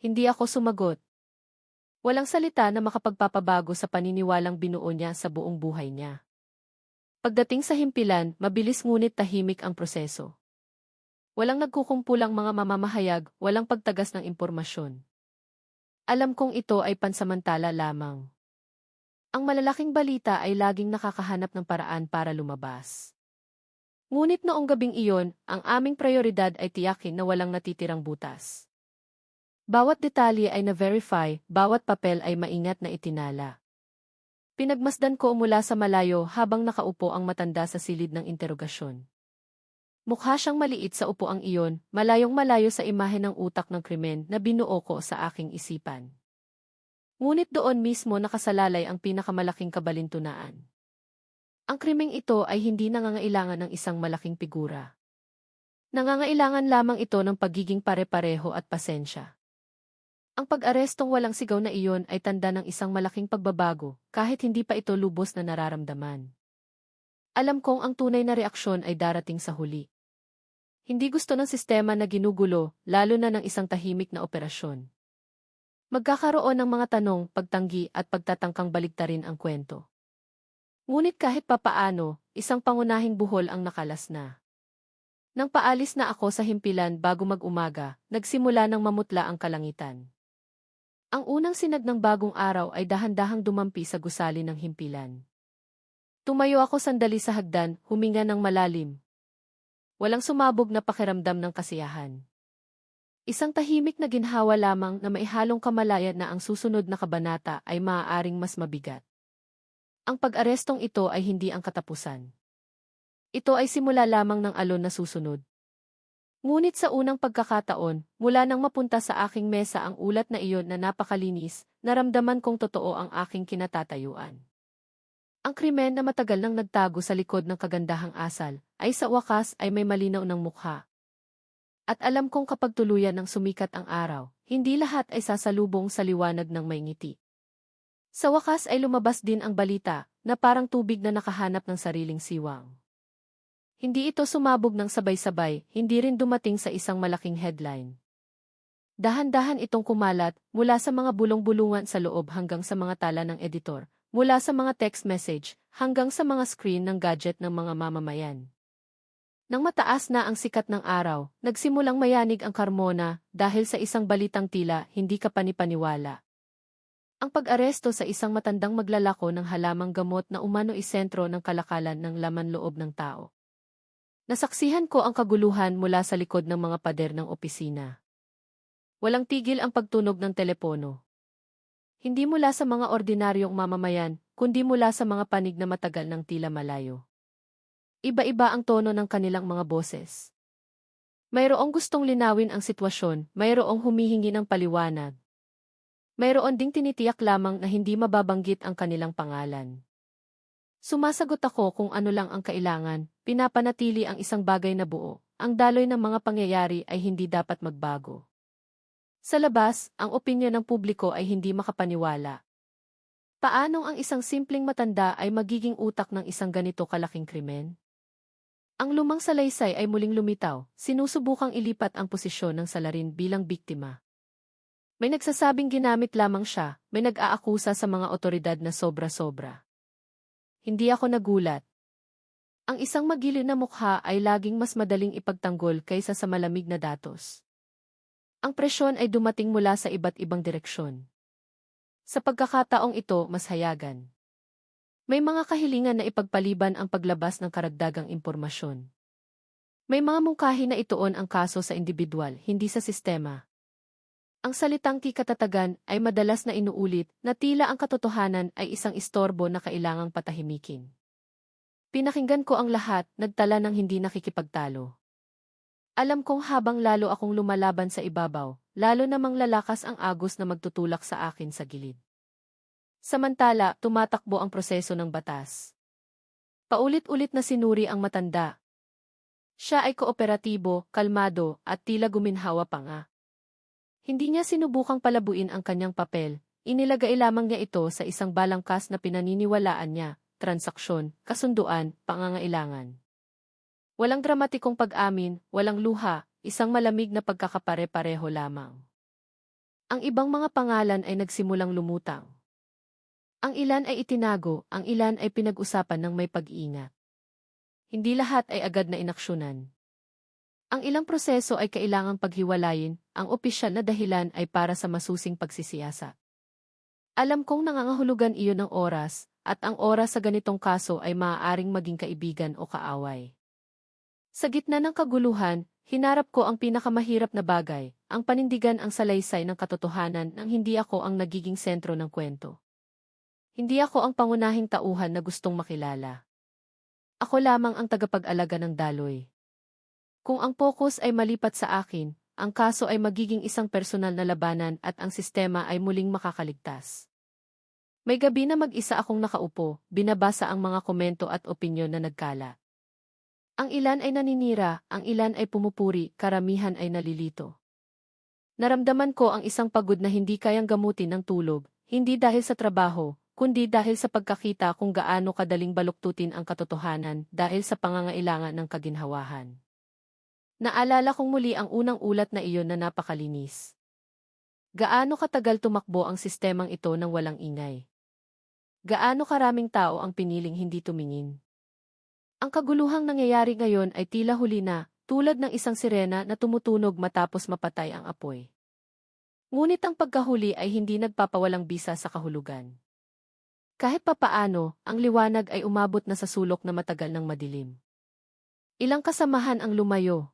Hindi ako sumagot. Walang salita na makapagpapabago sa paniniwalang binuo niya sa buong buhay niya. Pagdating sa himpilan, mabilis ngunit tahimik ang proseso. Walang nagkukumpulang mga mamamahayag, walang pagtagas ng impormasyon. Alam kong ito ay pansamantala lamang. Ang malalaking balita ay laging nakakahanap ng paraan para lumabas. Ngunit noong gabing iyon, ang aming prioridad ay tiyakin na walang natitirang butas. Bawat detalye ay na-verify, bawat papel ay maingat na itinala. Pinagmasdan ko mula sa malayo habang nakaupo ang matanda sa silid ng interogasyon. Mukha siyang maliit sa upuang iyon, malayong malayo sa imahe ng utak ng krimen na binuo ko sa aking isipan. Ngunit doon mismo nakasalalay ang pinakamalaking kabalintunaan. Ang krimeng ito ay hindi nangangailangan ng isang malaking figura. Nangangailangan lamang ito ng pagiging pare-pareho at pasensya. Ang pag-arestong walang sigaw na iyon ay tanda ng isang malaking pagbabago, kahit hindi pa ito lubos na nararamdaman. Alam kong ang tunay na reaksyon ay darating sa huli. Hindi gusto ng sistema na ginugulo, lalo na ng isang tahimik na operasyon. Magkakaroon ng mga tanong, pagtanggi at pagtatangkang baliktarin ang kwento. Ngunit kahit papaano, isang pangunahing buhol ang nakalas na. Nang paalis na ako sa himpilan bago mag-umaga, nagsimula ng mamutla ang kalangitan. Ang unang sinag ng bagong araw ay dahan-dahang dumampi sa gusali ng himpilan. Tumayo ako sandali sa hagdan, huminga ng malalim. Walang sumabog na pakiramdam ng kasiyahan. Isang tahimik na ginhawa lamang na maihalong kamalayan na ang susunod na kabanata ay maaaring mas mabigat. Ang pag-arestong ito ay hindi ang katapusan. Ito ay simula lamang ng alon na susunod. Ngunit sa unang pagkakataon, mula nang mapunta sa aking mesa ang ulat na iyon na napakalinis, naramdaman kong totoo ang aking kinatatayuan. Ang krimen na matagal nang nagtago sa likod ng kagandahang asal, ay sa wakas ay may malinaw ng mukha. At alam kong kapag tuluyan ng sumikat ang araw, hindi lahat ay sasalubong sa liwanag ng may ngiti. Sa wakas ay lumabas din ang balita, na parang tubig na nakahanap ng sariling siwang. Hindi ito sumabog ng sabay-sabay, hindi rin dumating sa isang malaking headline. Dahan-dahan itong kumalat, mula sa mga bulong-bulungan sa loob hanggang sa mga tala ng editor, mula sa mga text message, hanggang sa mga screen ng gadget ng mga mamamayan. Nang mataas na ang sikat ng araw, nagsimulang mayanig ang Carmona dahil sa isang balitang tila hindi ka panipaniwala. Ang pag-aresto sa isang matandang maglalako ng halamang gamot na umano isentro ng kalakalan ng laman loob ng tao. Nasaksihan ko ang kaguluhan mula sa likod ng mga pader ng opisina. Walang tigil ang pagtunog ng telepono. Hindi mula sa mga ordinaryong mamamayan, kundi mula sa mga panig na matagal ng tila malayo. Iba-iba ang tono ng kanilang mga boses. Mayroong gustong linawin ang sitwasyon, mayroong humihingi ng paliwanag. Mayroon ding tinitiyak lamang na hindi mababanggit ang kanilang pangalan. Sumasagot ako kung ano lang ang kailangan, pinapanatili ang isang bagay na buo, ang daloy ng mga pangyayari ay hindi dapat magbago. Sa labas, ang opinyon ng publiko ay hindi makapaniwala. Paanong ang isang simpleng matanda ay magiging utak ng isang ganito kalaking krimen? Ang lumang salaysay ay muling lumitaw, sinusubukang ilipat ang posisyon ng salarin bilang biktima. May nagsasabing ginamit lamang siya, may nag-aakusa sa mga otoridad na sobra-sobra. Hindi ako nagulat. Ang isang magiliw na mukha ay laging mas madaling ipagtanggol kaysa sa malamig na datos. Ang presyon ay dumating mula sa iba't ibang direksyon. Sa pagkakataong ito, mas hayagan. May mga kahilingan na ipagpaliban ang paglabas ng karagdagang impormasyon. May mga mungkahi na ituon ang kaso sa individual, hindi sa sistema. Ang salitang kikatatagan ay madalas na inuulit na tila ang katotohanan ay isang istorbo na kailangang patahimikin. Pinakinggan ko ang lahat, nagtala ng hindi nakikipagtalo. Alam kong habang lalo akong lumalaban sa ibabaw, lalo namang lalakas ang agos na magtutulak sa akin sa gilid. Samantala, tumatakbo ang proseso ng batas. Paulit-ulit na sinuri ang matanda. Siya ay kooperatibo, kalmado, at tila guminhawa pa nga. Hindi niya sinubukang palabuin ang kanyang papel, inilagay lamang niya ito sa isang balangkas na pinaniniwalaan niya, transaksyon, kasunduan, pangangailangan. Walang dramatikong pag-amin, walang luha, isang malamig na pagkakapare-pareho lamang. Ang ibang mga pangalan ay nagsimulang lumutang. Ang ilan ay itinago, ang ilan ay pinag-usapan ng may pag-iingat. Hindi lahat ay agad na inaksyonan. Ang ilang proseso ay kailangang paghiwalayin, ang opisyal na dahilan ay para sa masusing pagsisiyasat. Alam kong nangangahulugan iyon ng oras, at ang oras sa ganitong kaso ay maaaring maging kaibigan o kaaway. Sa gitna ng kaguluhan, hinarap ko ang pinakamahirap na bagay, ang panindigan ang salaysay ng katotohanan nang hindi ako ang nagiging sentro ng kwento. Hindi ako ang pangunahing tauhan na gustong makilala. Ako lamang ang tagapag-alaga ng daloy. Kung ang focus ay malipat sa akin, ang kaso ay magiging isang personal na labanan at ang sistema ay muling makakaligtas. May gabi na mag-isa akong nakaupo, binabasa ang mga komento at opinyon na nagkala. Ang ilan ay naninira, ang ilan ay pumupuri, karamihan ay nalilito. Naramdaman ko ang isang pagod na hindi kayang gamutin ng tulog, hindi dahil sa trabaho, kundi dahil sa pagkakita kung gaano kadaling baluktutin ang katotohanan dahil sa pangangailangan ng kaginhawahan. Naalala kong muli ang unang ulat na iyon na napakalinis. Gaano katagal tumakbo ang sistemang ito nang walang ingay? Gaano karaming tao ang piniling hindi tumingin? Ang kaguluhang nangyayari ngayon ay tila huli na, tulad ng isang sirena na tumutunog matapos mapatay ang apoy. Ngunit ang pagkahuli ay hindi nagpapawalang bisa sa kahulugan. Kahit papaano, ang liwanag ay umabot na sa sulok na matagal ng madilim. Ilang kasamahan ang lumayo.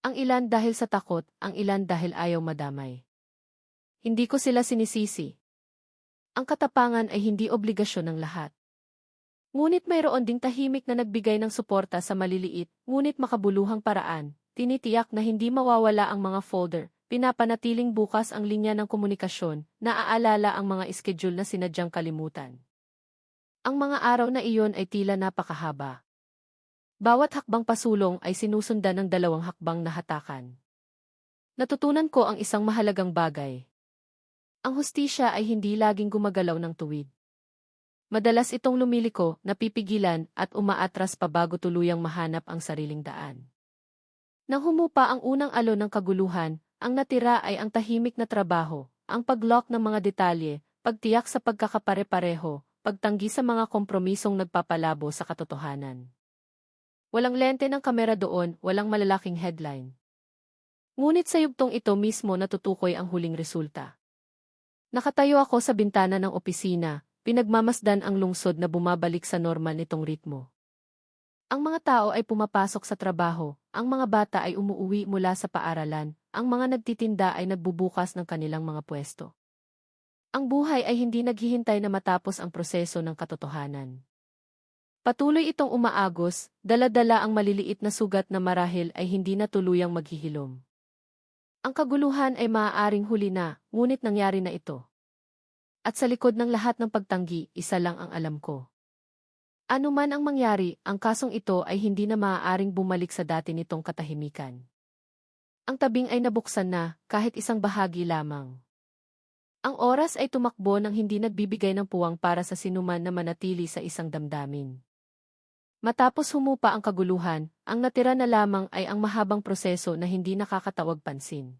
Ang ilan dahil sa takot, ang ilan dahil ayaw madamay. Hindi ko sila sinisisi. Ang katapangan ay hindi obligasyon ng lahat. Ngunit mayroon ding tahimik na nagbigay ng suporta sa maliliit, ngunit makabuluhang paraan, tinitiyak na hindi mawawala ang mga folder, pinapanatiling bukas ang linya ng komunikasyon, naaalala ang mga schedule na sinadyang kalimutan. Ang mga araw na iyon ay tila napakahaba. Bawat hakbang pasulong ay sinusundan ng 2 hakbang na hatakan. Natutunan ko ang isang mahalagang bagay. Ang hustisya ay hindi laging gumagalaw ng tuwid. Madalas itong lumiliko, napipigilan, at umaatras pa bago tuluyang mahanap ang sariling daan. Nang humupa ang unang alon ng kaguluhan, ang natira ay ang tahimik na trabaho, ang pag-lock ng mga detalye, pagtiyak sa pagkakapare-pareho, pagtanggi sa mga kompromisong nagpapalabo sa katotohanan. Walang lente ng kamera doon, walang malalaking headline. Ngunit sa yugtong ito mismo natutukoy ang huling resulta. Nakatayo ako sa bintana ng opisina, pinagmamasdan ang lungsod na bumabalik sa normal nitong ritmo. Ang mga tao ay pumapasok sa trabaho, ang mga bata ay umuuwi mula sa paaralan, ang mga nagtitinda ay nagbubukas ng kanilang mga pwesto. Ang buhay ay hindi naghihintay na matapos ang proseso ng katotohanan. Patuloy itong umaagos, dala-dala ang maliliit na sugat na marahil ay hindi na tuluyang maghihilom. Ang kaguluhan ay maaaring huli na, ngunit nangyari na ito. At sa likod ng lahat ng pagtanggi, isa lang ang alam ko. Ano man ang mangyari, ang kasong ito ay hindi na maaaring bumalik sa dati nitong katahimikan. Ang tabing ay nabuksan na, kahit isang bahagi lamang. Ang oras ay tumakbo nang hindi nagbibigay ng puwang para sa sinuman na manatili sa isang damdamin. Matapos humupa ang kaguluhan, ang natira na lamang ay ang mahabang proseso na hindi nakakatawag pansin.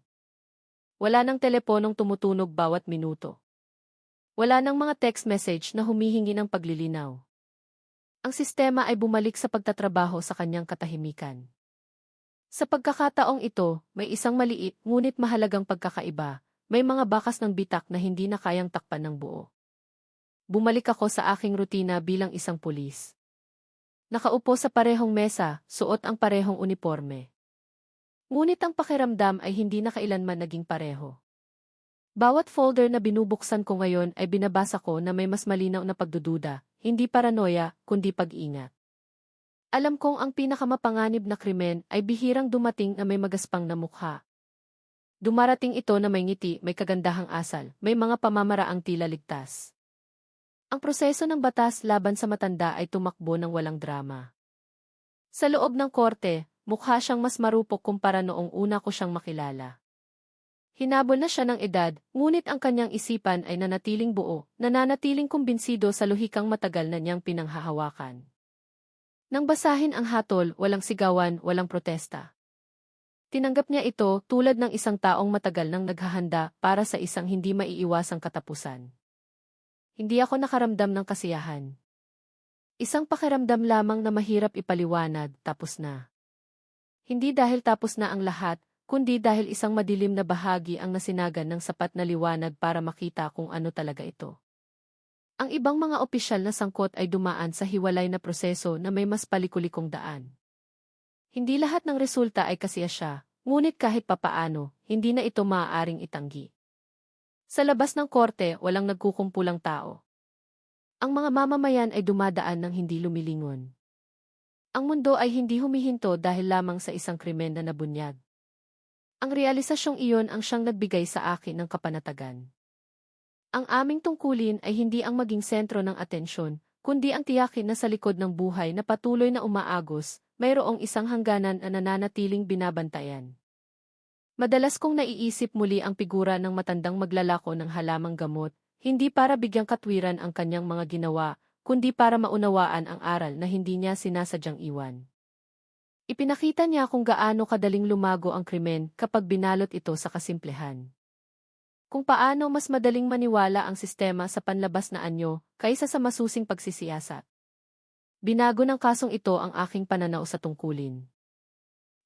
Wala nang teleponong tumutunog bawat minuto. Wala nang mga text message na humihingi ng paglilinaw. Ang sistema ay bumalik sa pagtatrabaho sa kanyang katahimikan. Sa pagkakataong ito, may isang maliit ngunit mahalagang pagkakaiba, may mga bakas ng bitak na hindi na kayang takpan ng buo. Bumalik ako sa aking rutina bilang isang pulis. Nakaupo sa parehong mesa, suot ang parehong uniforme. Ngunit ang pakiramdam ay hindi na kailanman naging pareho. Bawat folder na binubuksan ko ngayon ay binabasa ko na may mas malinaw na pagdududa, hindi paranoia, kundi pag-ingat. Alam kong ang pinakamapanganib na krimen ay bihirang dumating na may magaspang na mukha. Dumarating ito na may ngiti, may kagandahang asal, may mga pamamaraang tila ligtas. Ang proseso ng batas laban sa matanda ay tumakbo ng walang drama. Sa loob ng korte, mukha siyang mas marupok kumpara noong una ko siyang makilala. Hinabol na siya ng edad, ngunit ang kanyang isipan ay nanatiling buo, nananatiling kumbinsido sa lohikang matagal na niyang pinanghahawakan. Nang basahin ang hatol, walang sigawan, walang protesta. Tinanggap niya ito tulad ng isang taong matagal nang naghahanda para sa isang hindi maiiwasang katapusan. Hindi ako nakaramdam ng kasiyahan. Isang pakiramdam lamang na mahirap ipaliwanag, tapos na. Hindi dahil tapos na ang lahat, kundi dahil isang madilim na bahagi ang nasinagan ng sapat na liwanag para makita kung ano talaga ito. Ang ibang mga opisyal na sangkot ay dumaan sa hiwalay na proseso na may mas palikulikong daan. Hindi lahat ng resulta ay kasiyasya, ngunit kahit papaano, hindi na ito maaaring itanggi. Sa labas ng korte, walang nagkukumpulang tao. Ang mga mamamayan ay dumadaan ng hindi lumilingon. Ang mundo ay hindi humihinto dahil lamang sa isang krimen na nabunyag. Ang realisasyong iyon ang siyang nagbigay sa akin ng kapanatagan. Ang aming tungkulin ay hindi ang maging sentro ng atensyon, kundi ang tiyakin na sa likod ng buhay na patuloy na umaagos, mayroong isang hangganan na nananatiling binabantayan. Madalas kong naiisip muli ang figura ng matandang maglalako ng halamang gamot, hindi para bigyang katwiran ang kanyang mga ginawa, kundi para maunawaan ang aral na hindi niya sinasadyang iwan. Ipinakita niya kung gaano kadaling lumago ang krimen kapag binalot ito sa kasimplehan. Kung paano mas madaling maniwala ang sistema sa panlabas na anyo kaysa sa masusing pagsisiyasat. Binago ng kasong ito ang aking pananaw sa tungkulin.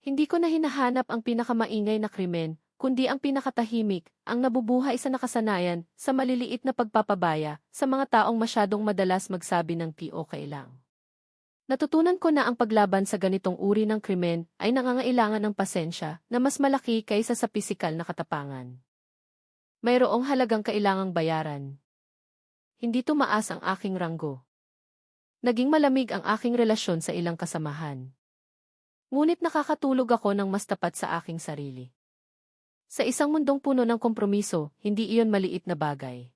Hindi ko na hinahanap ang pinakamaingay na krimen, kundi ang pinakatahimik, ang nabubuhay sa nakasanayan, sa maliliit na pagpapabaya, sa mga taong masyadong madalas magsabi ng okay lang. Natutunan ko na ang paglaban sa ganitong uri ng krimen ay nangangailangan ng pasensya na mas malaki kaysa sa pisikal na katapangan. Mayroong halagang kailangang bayaran. Hindi tumaas ang aking ranggo. Naging malamig ang aking relasyon sa ilang kasamahan. Ngunit nakakatulog ako ng mas tapat sa aking sarili. Sa isang mundong puno ng kompromiso, hindi iyon maliit na bagay.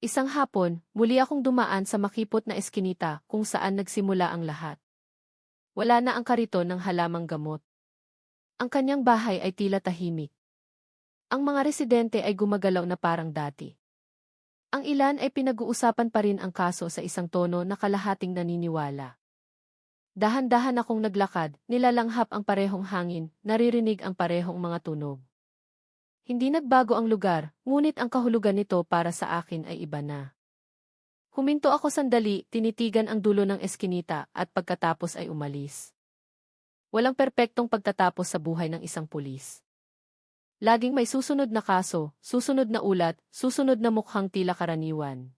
Isang hapon, muli akong dumaan sa makipot na eskinita kung saan nagsimula ang lahat. Wala na ang kariton ng halamang gamot. Ang kanyang bahay ay tila tahimik. Ang mga residente ay gumagalaw na parang dati. Ang ilan ay pinag-uusapan pa rin ang kaso sa isang tono na kalahating naniniwala. Dahan-dahan akong naglakad, nilalanghap ang parehong hangin, naririnig ang parehong mga tunog. Hindi nagbago ang lugar, ngunit ang kahulugan nito para sa akin ay iba na. Huminto ako sandali, tinitigan ang dulo ng eskinita at pagkatapos ay umalis. Walang perpektong pagtatapos sa buhay ng isang pulis. Laging may susunod na kaso, susunod na ulat, susunod na mukhang tila karaniwan.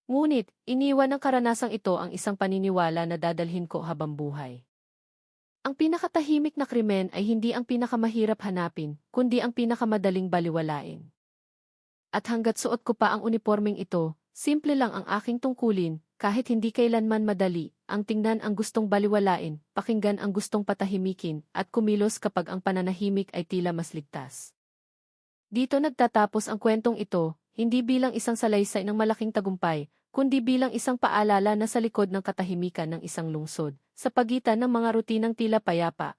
Ngunit, iniwan ng karanasang ito ang isang paniniwala na dadalhin ko habang buhay. Ang pinakatahimik na krimen ay hindi ang pinakamahirap hanapin, kundi ang pinakamadaling baliwalain. At hanggat suot ko pa ang unipormeng ito, simple lang ang aking tungkulin, kahit hindi kailanman madali, ang tingnan ang gustong baliwalain, pakinggan ang gustong patahimikin, at kumilos kapag ang pananahimik ay tila mas ligtas. Dito nagtatapos ang kwentong ito, hindi bilang isang salaysay ng malaking tagumpay, kundi bilang isang paalala na sa likod ng katahimikan ng isang lungsod, sa pagitan ng mga rutinang tila payapa,